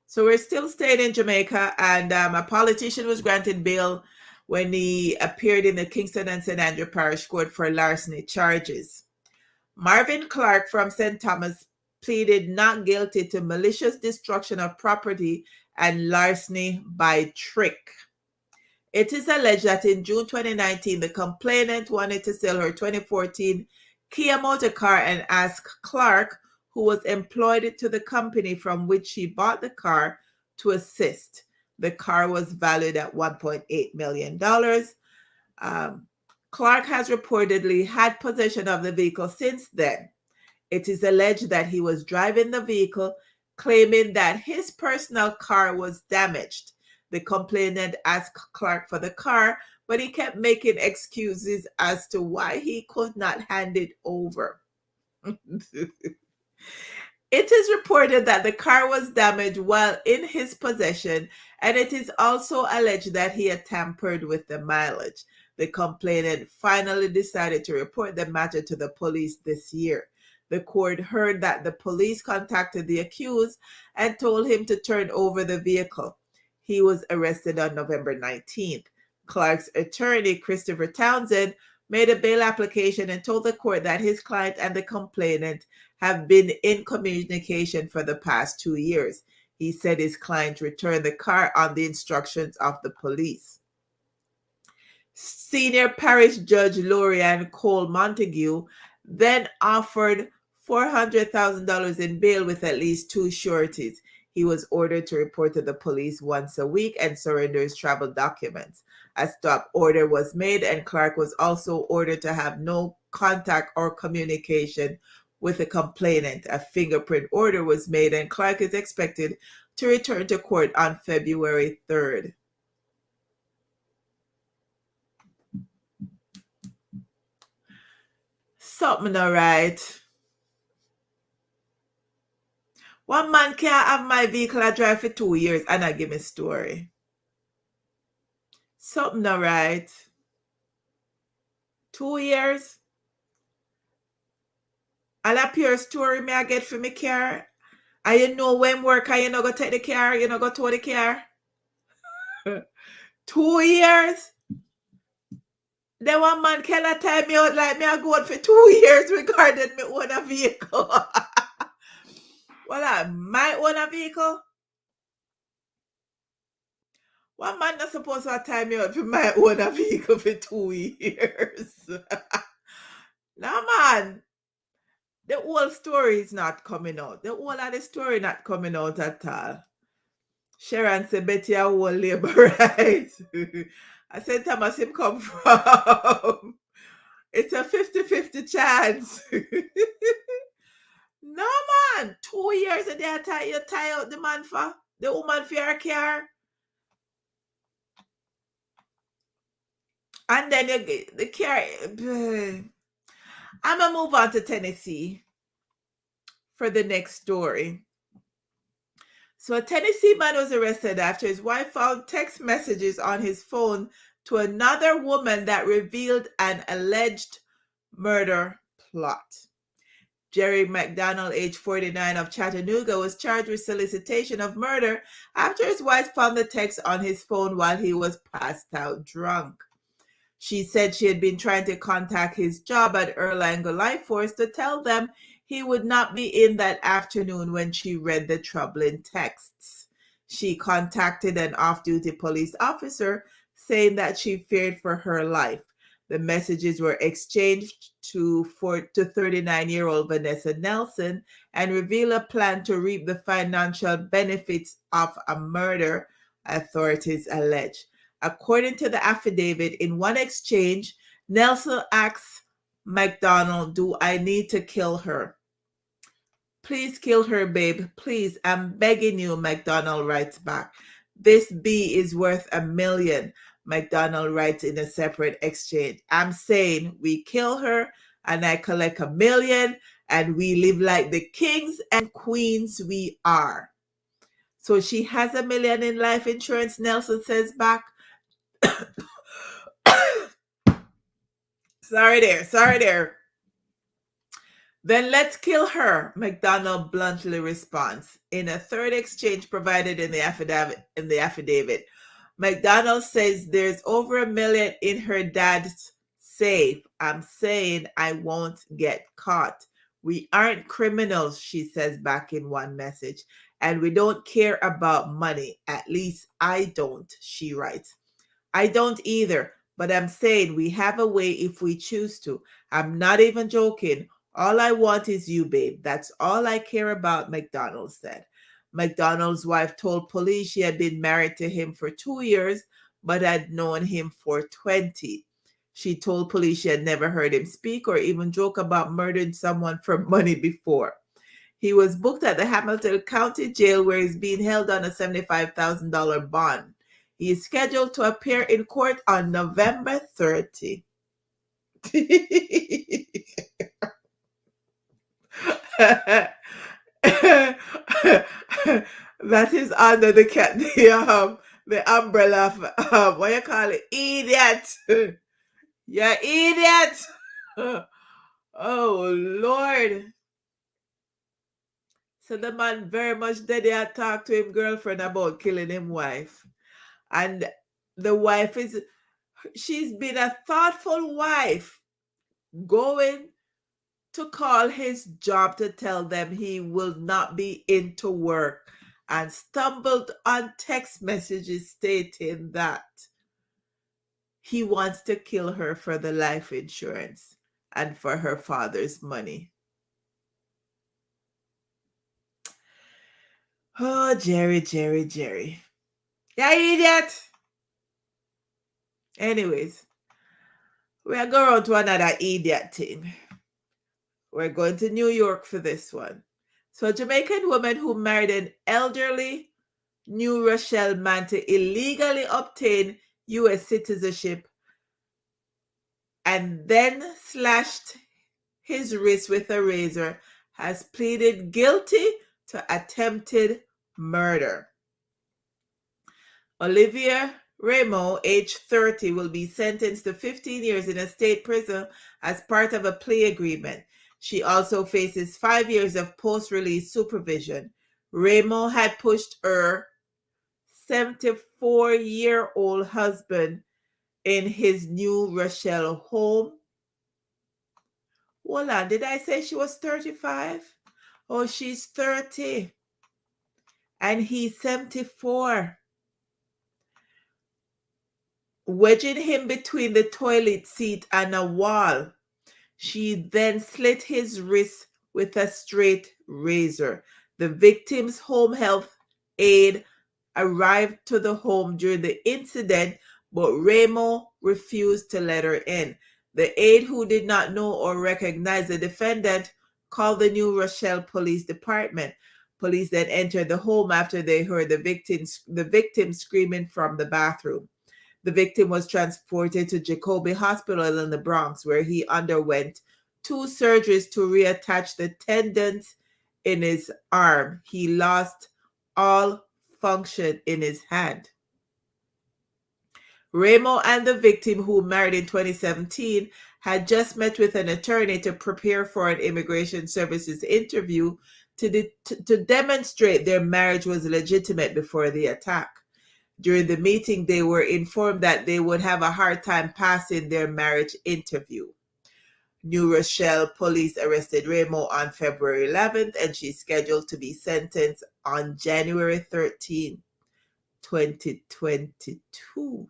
So we're still staying in Jamaica, and a politician was granted bail when he appeared in the Kingston and St. Andrew Parish Court for larceny charges. Marvin Clark from St. Thomas pleaded not guilty to malicious destruction of property and larceny by trick. It is alleged that in June 2019, the complainant wanted to sell her 2014 Kia motor car and asked Clark, who was employed to the company from which she bought the car, to assist. The car was valued at $1.8 million. Clark has reportedly had possession of the vehicle since then. It is alleged that he was driving the vehicle, claiming that his personal car was damaged. The complainant asked Clark for the car, but he kept making excuses as to why he could not hand it over. It is reported that the car was damaged while in his possession, and it is also alleged that he had tampered with the mileage. The complainant finally decided to report the matter to the police this year. The court heard that the police contacted the accused and told him to turn over the vehicle. He was arrested on November 19th. Clark's attorney, Christopher Townsend, made a bail application and told the court that his client and the complainant have been in communication for the past 2 years. He said his client returned the car on the instructions of the police. Senior Parish Judge Lorianne Cole Montague then offered $400,000 in bail with at least 2 sureties. He was ordered to report to the police once a week and surrender his travel documents. A stop order was made, and Clark was also ordered to have no contact or communication with the complainant. A fingerprint order was made, and Clark is expected to return to court on February 3rd. Something all right. One man can't have my vehicle I drive for 2 years and I give me story. Something all right. 2 years. And a pure story me I get for me car. And you know when work and you know go take the car, you know go tow the car. 2 years. Then one man cannot time me out like me I go out for 2 years regarding me own a vehicle. Well, I might own a vehicle. One man not supposed to time me out for my own a vehicle for 2 years. No, man. The whole story is not coming out. The whole of the story not coming out at all. Sharon said, Betty, I won't labor right. I said, Thomas, him come from. It's a 50-50 chance. No, man. 2 years and you tie out the man for the woman for your car. And then you get the car. I'm going to move on to Tennessee for the next story. So a Tennessee man was arrested after his wife found text messages on his phone to another woman that revealed an alleged murder plot. Jerry McDonald, age 49 of Chattanooga, was charged with solicitation of murder after his wife found the text on his phone while he was passed out drunk. She said she had been trying to contact his job at Erlanger Life Force to tell them he would not be in that afternoon when she read the troubling texts. She contacted an off-duty police officer saying that she feared for her life. The messages were exchanged to 39-year-old Vanessa Nelson and reveal a plan to reap the financial benefits of a murder, authorities allege. According to the affidavit, in one exchange, Nelson asks McDonald, "Do I need to kill her?" Please kill her, babe. Please, I'm begging you, McDonald writes back. This bee is worth $1 million, McDonald writes in a separate exchange. I'm saying we kill her and I collect $1 million and we live like the kings and queens we are. So she has $1 million in life insurance, Nelson says back. Sorry there. Then let's kill her, McDonald bluntly responds. In a third exchange provided in the affidavit, McDonald says there's over $1 million in her dad's safe. I'm saying I won't get caught. We aren't criminals, she says back in one message, and we don't care about money. At least I don't, she writes. I don't either, but I'm saying we have a way if we choose to. I'm not even joking. All I want is you, babe. That's all I care about, McDonald said. McDonald's wife told police she had been married to him for 2 years, but had known him for 20. She told police she had never heard him speak or even joke about murdering someone for money before. He was booked at the Hamilton County Jail where he's being held on a $75,000 bond. He is scheduled to appear in court on November 30. That is under the umbrella of what you call it, idiot. Yeah, idiot. Oh Lord. So the man very much did talk to him girlfriend about killing him wife. And the wife she's been a thoughtful wife, going to call his job to tell them he will not be into work, and stumbled on text messages stating that he wants to kill her for the life insurance and for her father's money. Oh, Jerry. Yeah, idiot. Anyways, we are going on to another idiot thing. We're going to New York for this one. So a Jamaican woman who married an elderly New Rochelle man to illegally obtain U.S. citizenship and then slashed his wrist with a razor has pleaded guilty to attempted murder. Olivia Ramo, age 30, will be sentenced to 15 years in a state prison as part of a plea agreement. She also faces 5 years of post-release supervision. Ramo had pushed her 74-year-old husband in his New Rochelle home. Hold on, did I say she was 35? Oh, she's 30. And he's 74. Wedging him between the toilet seat and a wall. She then slit his wrist with a straight razor. The victim's home health aide arrived to the home during the incident, but Ramo refused to let her in. The aide, who did not know or recognize the defendant, called the New Rochelle Police Department. Police then entered the home after they heard the victim screaming from the bathroom. The victim was transported to Jacobi Hospital in the Bronx, where he underwent 2 surgeries to reattach the tendons in his arm. He lost all function in his hand. Ramo and the victim, who married in 2017, had just met with an attorney to prepare for an immigration services interview to demonstrate their marriage was legitimate before the attack. During the meeting, they were informed that they would have a hard time passing their marriage interview. New Rochelle police arrested Ramo on February 11th, and she's scheduled to be sentenced on January 13th, 2022.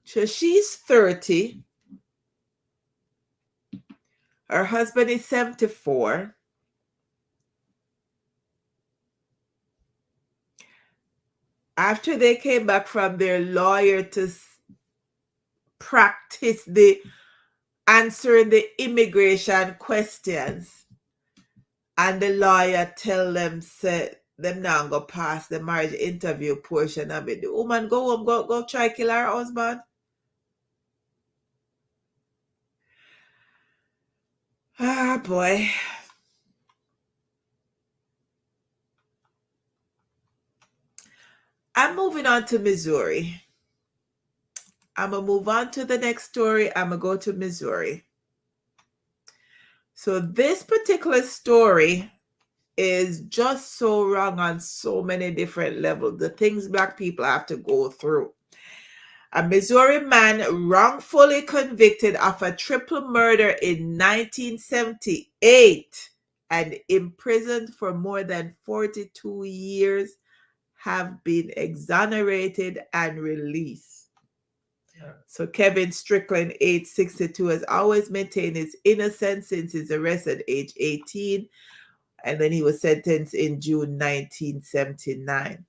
So she's 30. Her husband is 74. After they came back from their lawyer to practice the answering the immigration questions, and the lawyer tell them, say them now go pass the marriage interview portion of it. The woman go home, go try kill her husband. Ah, boy. I'm moving on to Missouri. I'm going to move on to the next story. I'm going to go to Missouri. So this particular story is just so wrong on so many different levels. The things Black people have to go through. A Missouri man wrongfully convicted of a triple murder in 1978 and imprisoned for more than 42 years have been exonerated and released. Yeah. So Kevin Strickland, age 62, has always maintained his innocence since his arrest at age 18, and then he was sentenced in June 1979.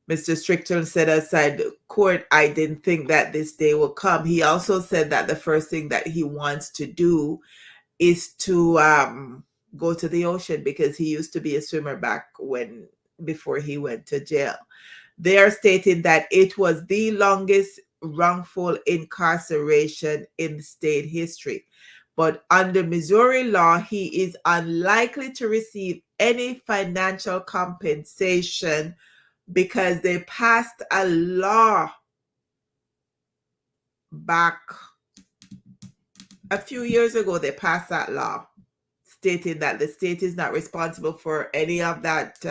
Mr. Strickland said outside court, "I didn't think that this day would come." He also said that the first thing that he wants to do is to go to the ocean, because he used to be a swimmer before he went to jail. They are stating that it was the longest wrongful incarceration in state history. But under Missouri law, he is unlikely to receive any financial compensation because they passed a law back a few years ago. They passed that law stating that the state is not responsible for any of that,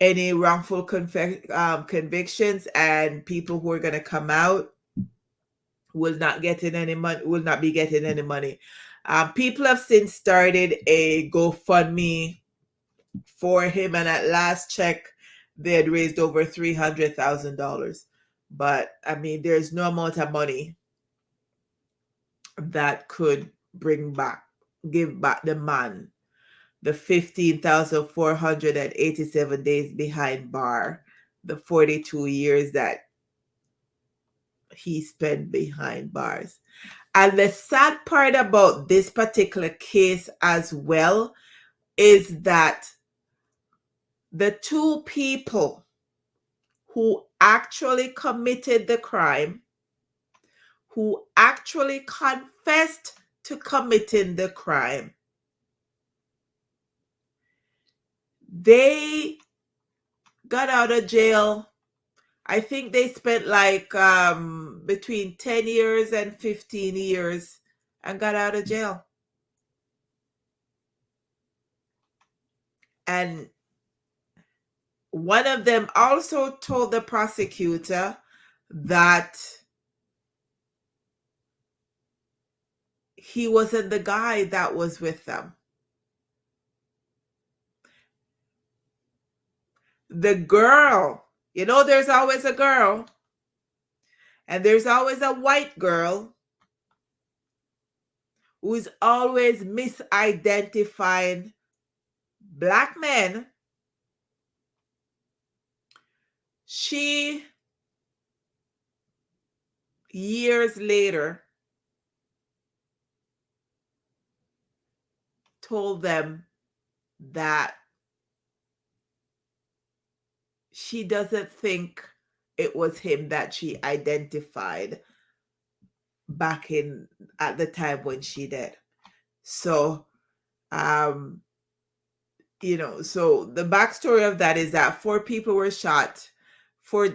any wrongful convictions, and people who are going to come out will not be getting any money. People have since started a GoFundMe for him, and at last check, they had raised over $300,000. But I mean, there's no amount of money that could give back the man the 15,487 days behind bar, the 42 years that he spent behind bars. And the sad part about this particular case as well is that the two people who actually committed the crime, who actually confessed to committing the crime, they got out of jail. I think they spent like between 10 years and 15 years and got out of jail. And one of them also told the prosecutor that he wasn't the guy that was with them. The girl, there's always a girl, and there's always a white girl who is always misidentifying Black men. She, years later, told them that she doesn't think it was him that she identified back at the time when she did. So, so the backstory of that is that 4 people were shot, 4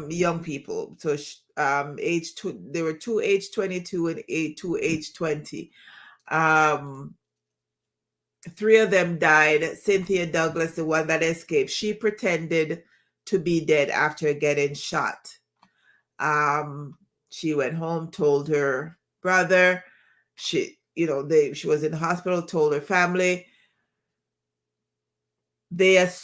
young people. So there were 2 age 22 and 2 age 20. 3 of them died. Cynthia Douglas, the one that escaped, she pretended to be dead after getting shot. She went home, told her brother. She was in the hospital, told her family. Police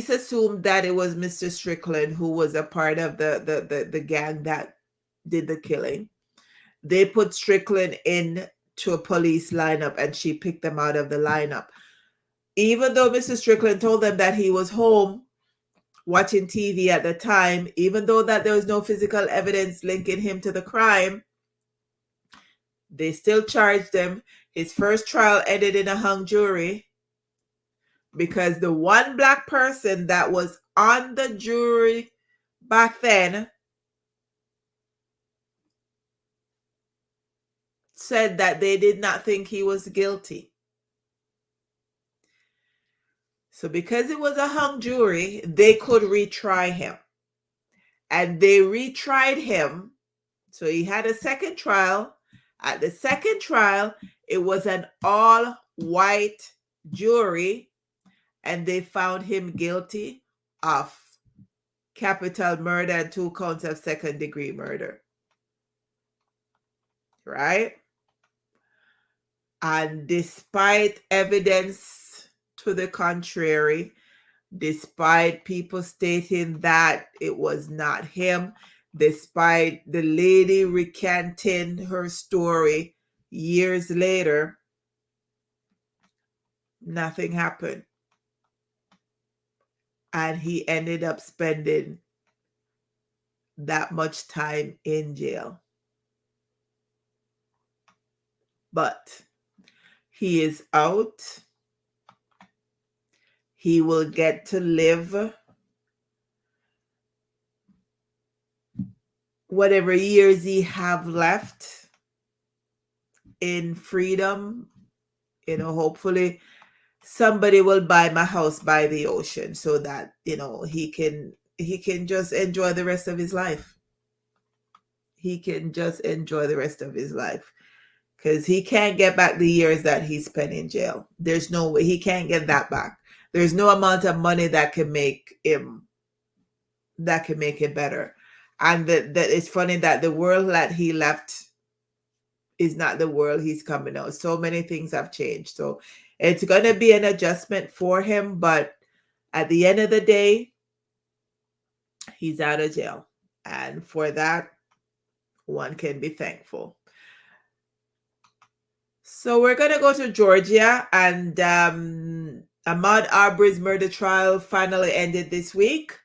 assumed that it was Mr. Strickland who was a part of the gang that did the killing. They put Strickland into a police lineup, and she picked them out of the lineup. even though Mr. Strickland told them that he was home watching TV at the time, even though that there was no physical evidence linking him to the crime, they still charged him. His first trial ended in a hung jury because the one black person that was on the jury back then said that they did not think he was guilty. So because it was a hung jury, they could retry him. And they retried him. So he had a second trial. At the second trial, it was an all-white jury, and they found him guilty of capital murder and 2 counts of second-degree murder. Right? And despite evidence to the contrary, despite people stating that it was not him, despite the lady recanting her story years later, nothing happened. And he ended up spending that much time in jail. But he is out. He will get to live whatever years he have left in freedom. You know, hopefully somebody will buy my house by the ocean so that, you know, he can just enjoy the rest of his life. He can just enjoy the rest of his life. Because he can't get back the years that he spent in jail. There's no way. He can't get that back. There's no amount of money that can make him, that can make it better. And that it's funny that the world that he left is not the world he's coming out. So many things have changed. So it's going to be an adjustment for him. But at the end of the day, he's out of jail. And for that, one can be thankful. So we're going to go to Georgia, and Ahmaud Arbery's murder trial finally ended this week.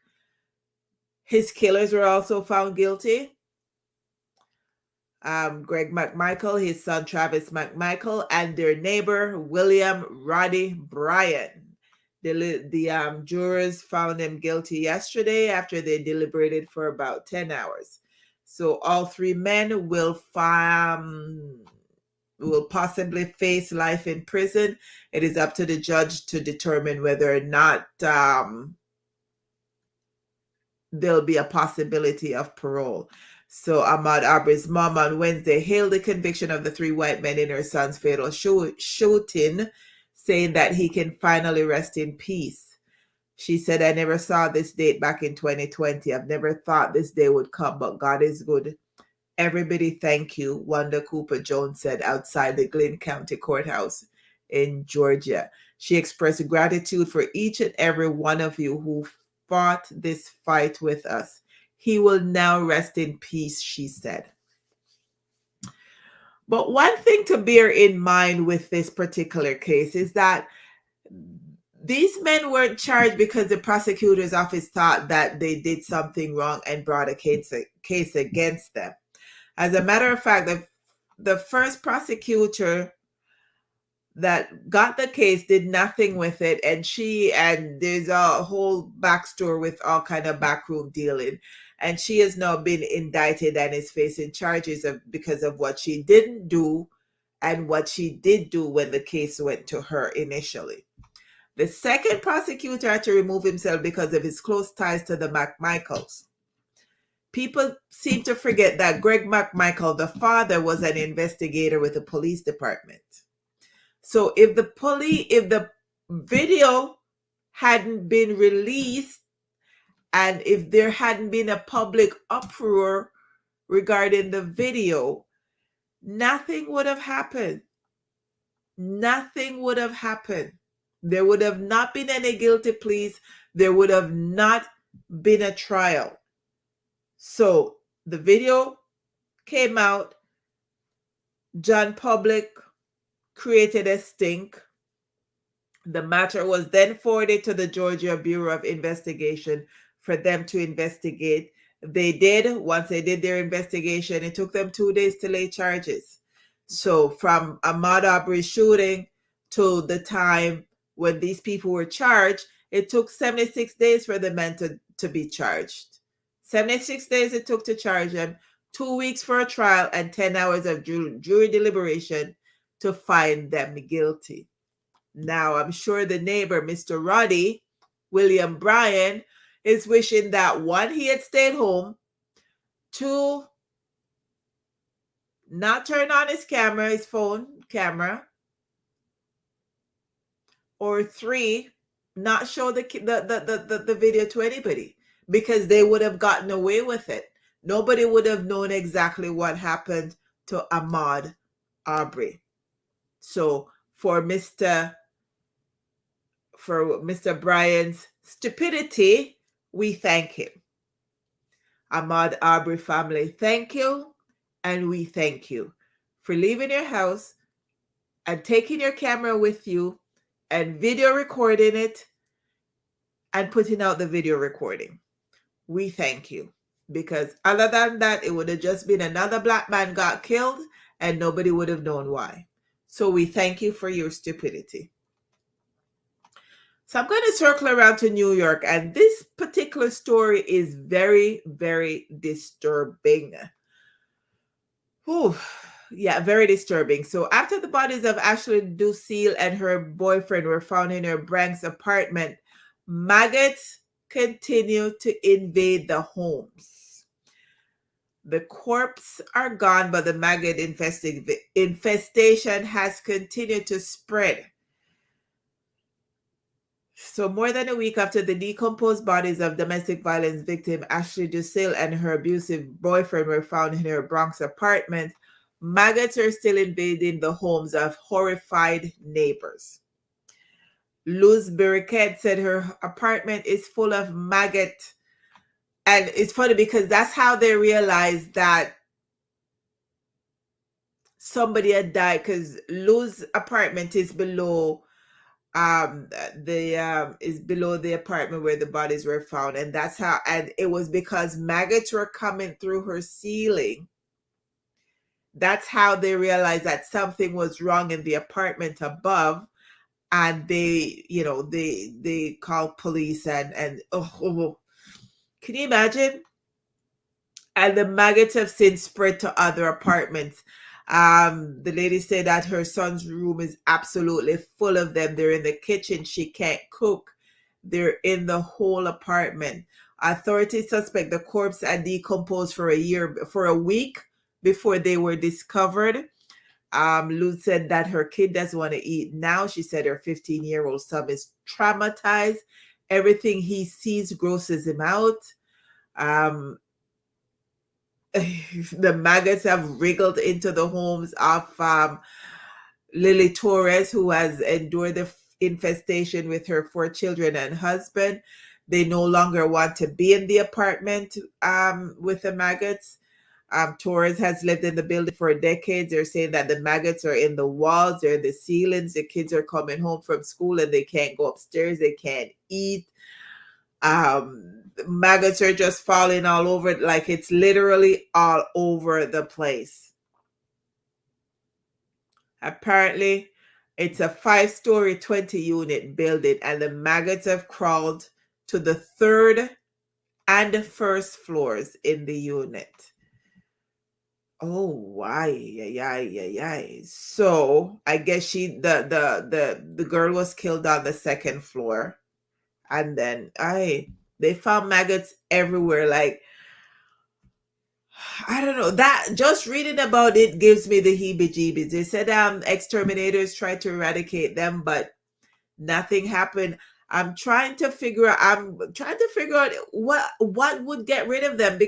His killers were also found guilty. Greg McMichael, his son Travis McMichael, and their neighbor William Roddy Bryan. The jurors found them guilty yesterday after they deliberated for about 10 hours. So all 3 men will possibly face life in prison. It is up to the judge to determine whether or not there'll be a possibility of parole. So Ahmaud Arbery's mom on Wednesday hailed the conviction of the 3 white men in her son's fatal shooting, saying that he can finally rest in peace. She said, "I never saw this date back in 2020. I've never thought this day would come, but God is good. Everybody, thank you," Wanda Cooper Jones said outside the Glynn County Courthouse in Georgia. She expressed gratitude for each and every one of you who fought this fight with us. He will now rest in peace, she said. But one thing to bear in mind with this particular case is that these men weren't charged because the prosecutor's office thought that they did something wrong and brought a case against them. As a matter of fact, the first prosecutor that got the case did nothing with it, and there's a whole backstory with all kind of backroom dealing, and she has now been indicted and is facing charges because of what she didn't do and what she did do when the case went to her initially. The second prosecutor had to remove himself because of his close ties to the McMichaels. People seem to forget that Greg McMichael, the father, was an investigator with the police department. So if the video hadn't been released, and if there hadn't been a public uproar regarding the video, nothing would have happened. Nothing would have happened. There would have not been any guilty pleas. There would have not been a trial. So the video came out. John Public created a stink. The matter was then forwarded to the Georgia Bureau of Investigation for them to investigate. They did. Once they did their investigation, it took them 2 days to lay charges. So from Ahmaud Arbery shooting to the time when these people were charged, it took 76 days for the men to be charged. 76 days it took to charge them, 2 weeks for a trial, and 10 hours of jury deliberation to find them guilty. Now, I'm sure the neighbor, Mr. Roddy, William Bryan, is wishing that one, he had stayed home, two, not turn on his camera, his phone camera, or three, not show the video to anybody, because they would have gotten away with it. Nobody would have known exactly what happened to Ahmaud Arbery. So for Mr. Bryan's stupidity, we thank him. Ahmaud Arbery family, thank you, and we thank you for leaving your house and taking your camera with you and video recording it and putting out the video recording. We thank you, because other than that, it would have just been another black man got killed and nobody would have known why. So we thank you for your stupidity. So I'm going to circle around to New York, and this particular story is very, very disturbing. Whew. Yeah, very disturbing. So after the bodies of Ashley Ducille and her boyfriend were found in her Bronx apartment, maggots continue to invade the homes. The corpses are gone, but the maggot infestation has continued to spread. So more than a week after the decomposed bodies of domestic violence victim Ashley Ducille and her abusive boyfriend were found in her Bronx apartment, maggots are still invading the homes of horrified neighbors. Luz Birquet said her apartment is full of maggots. And it's funny because that's how they realized that somebody had died, because Luz's apartment is below is below the apartment where the bodies were found, and that's how, and it was because maggots were coming through her ceiling. That's how they realized that something was wrong in the apartment above, and they called police, and can you imagine? And the maggots have since spread to other apartments. The lady said that her son's room is absolutely full of them. They're in the kitchen. She can't cook. They're in the whole apartment. Authorities suspect the corpse had decomposed for a week before they were discovered. Luz said that her kid doesn't want to eat now. She said her 15-year-old son is traumatized. Everything he sees grosses him out. The maggots have wriggled into the homes of Lily Torres, who has endured the infestation with her 4 children and husband. They no longer want to be in the apartment with the maggots. Torres has lived in the building for decades. They're saying that the maggots are in the walls, they're in the ceilings. The kids are coming home from school and they can't go upstairs. They can't eat. Maggots are just falling all over, like it's literally all over the place. Apparently, it's a 5-story, 20-unit building, and the maggots have crawled to the 3rd and 1st floors in the unit. Oh, why? So I guess the girl was killed on the 2nd floor. And then they found maggots everywhere. Like, I don't know, that just reading about it gives me the heebie-jeebies. They said exterminators tried to eradicate them, but nothing happened. I'm trying to figure out what would get rid of them.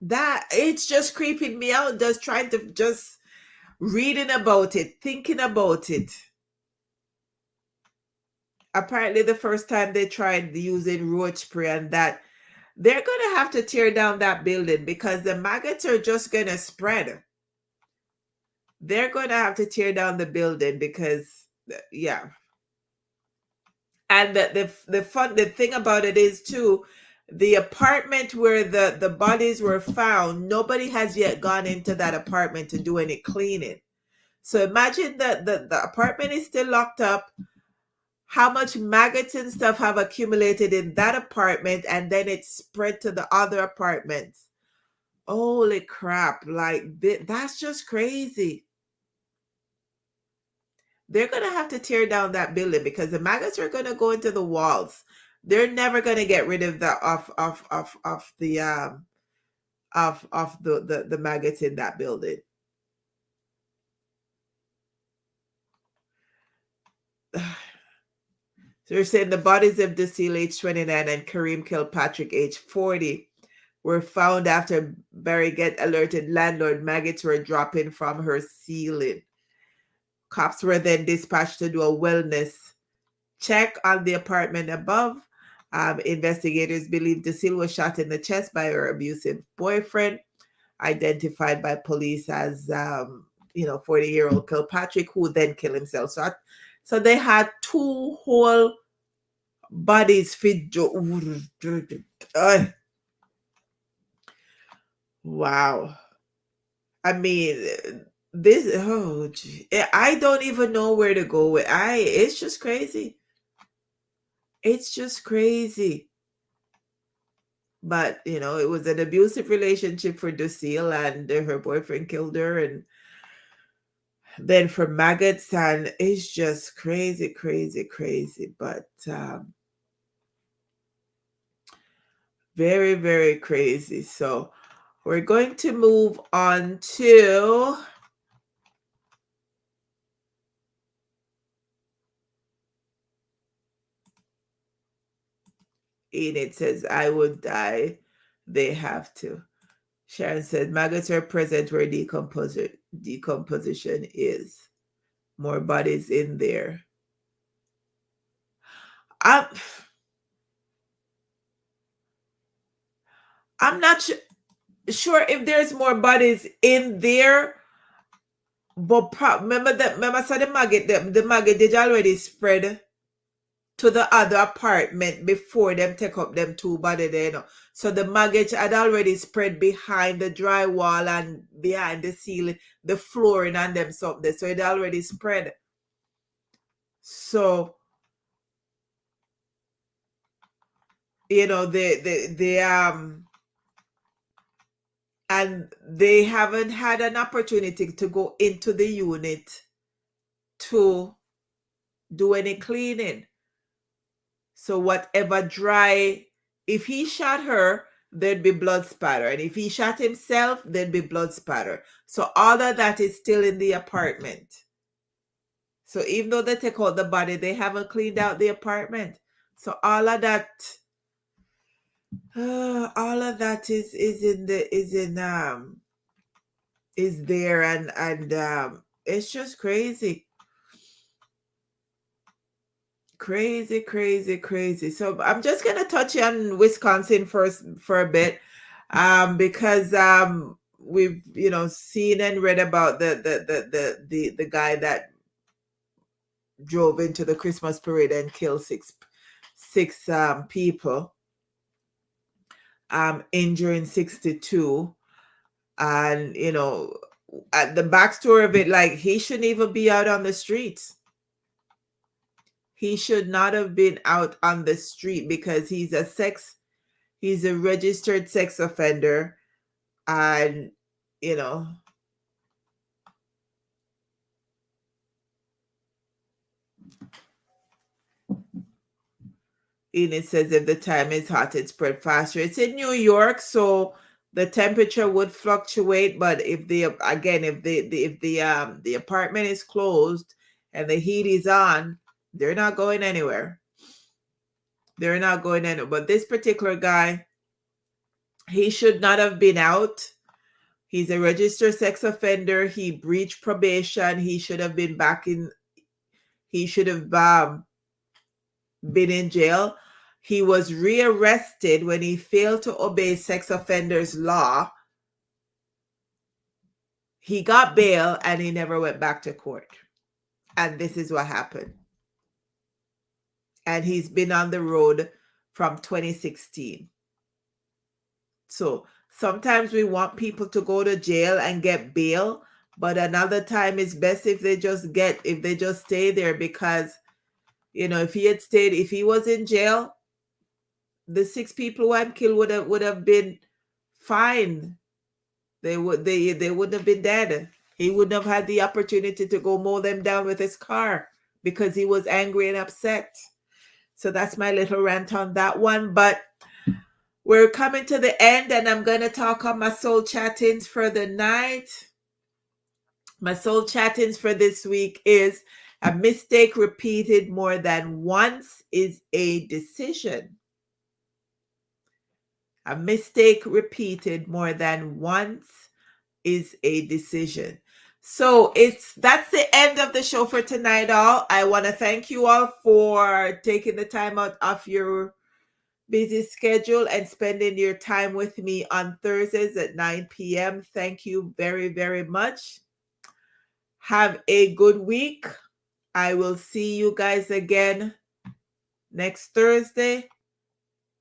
That it's just creeping me out. Just reading about it, thinking about it. Apparently, the first time they tried using roach spray, and that they're going to have to tear down that building because the maggots are just going to spread. they're going to have to tear down the building because, yeah. And the thing about it is too, the apartment where the bodies were found, nobody has yet gone into that apartment to do any cleaning. So imagine that the apartment is still locked up. How much maggots and stuff have accumulated in that apartment, and then it's spread to the other apartments. Holy crap! Like that's just crazy. They're going to have to tear down that building because the maggots are going to go into the walls. They're never going to get rid of the of the of the maggots in that building. So they're saying the bodies of Dacil, age 29, and Kareem Kilpatrick, age 40, were found after Barriget alerted landlord maggots were dropping from her ceiling. Cops were then dispatched to do a wellness check on the apartment above. Investigators believe Dacil was shot in the chest by her abusive boyfriend, identified by police as 40-year-old Kilpatrick, who then killed himself. So they had two whole bodies fit. Wow. I mean, this. Oh, gee. I don't even know where to go with. It's just crazy. It's just crazy. But it was an abusive relationship for Lucille, and her boyfriend killed her, and then for maggots, and it's just crazy, crazy, crazy. But very, very crazy. So we're going to move on to Enid says, I would die. They have to. Sharon said, maggots are present where decomposition is. More bodies in there. I'm not sure if there's more bodies in there, but remember I said the maggot did already spread to the other apartment before them take up them two body there. So the maggot had already spread behind the drywall and behind the ceiling, the flooring and them something. So it already spread. So and they haven't had an opportunity to go into the unit to do any cleaning. So whatever dry, if he shot her, there'd be blood spatter. And if he shot himself, there'd be blood spatter. So all of that is still in the apartment. So even though they take out the body, they haven't cleaned out the apartment. So all of that is there, and it's just crazy. Crazy, crazy, crazy. So I'm just gonna touch on Wisconsin first for a bit, because we've seen and read about the guy that drove into the Christmas parade and killed six people, injuring 62, and at the backstory of it, like, he shouldn't even be out on the streets. He should not have been out on the street because he's a registered sex offender, and and it says if the time is hot, it spread faster. It's in New York, so the temperature would fluctuate. But if the apartment is closed and the heat is on, they're not going anywhere. They're not going anywhere. But this particular guy, he should not have been out. He's a registered sex offender. He breached probation. He should have been back in. He should have been in jail. He was rearrested when he failed to obey sex offenders law. He got bail and he never went back to court. And this is what happened. And he's been on the road from 2016. So sometimes we want people to go to jail and get bail, but another time it's best if they just stay there, because if he was in jail, the 6 people who had killed would have been fine. They wouldn't have been dead. He wouldn't have had the opportunity to go mow them down with his car because he was angry and upset. So that's my little rant on that one. But we're coming to the end, and I'm going to talk on my soul chattings for the night. My soul chattings for this week is: a mistake repeated more than once is a decision. A mistake repeated more than once is a decision. So that's the end of the show for tonight, all. I want to thank you all for taking the time out of your busy schedule and spending your time with me on Thursdays at 9 p.m. Thank you very, very much. Have a good week. I will see you guys again next Thursday.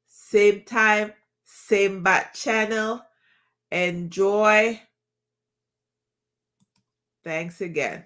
Same time, same bat channel. Enjoy. Thanks again.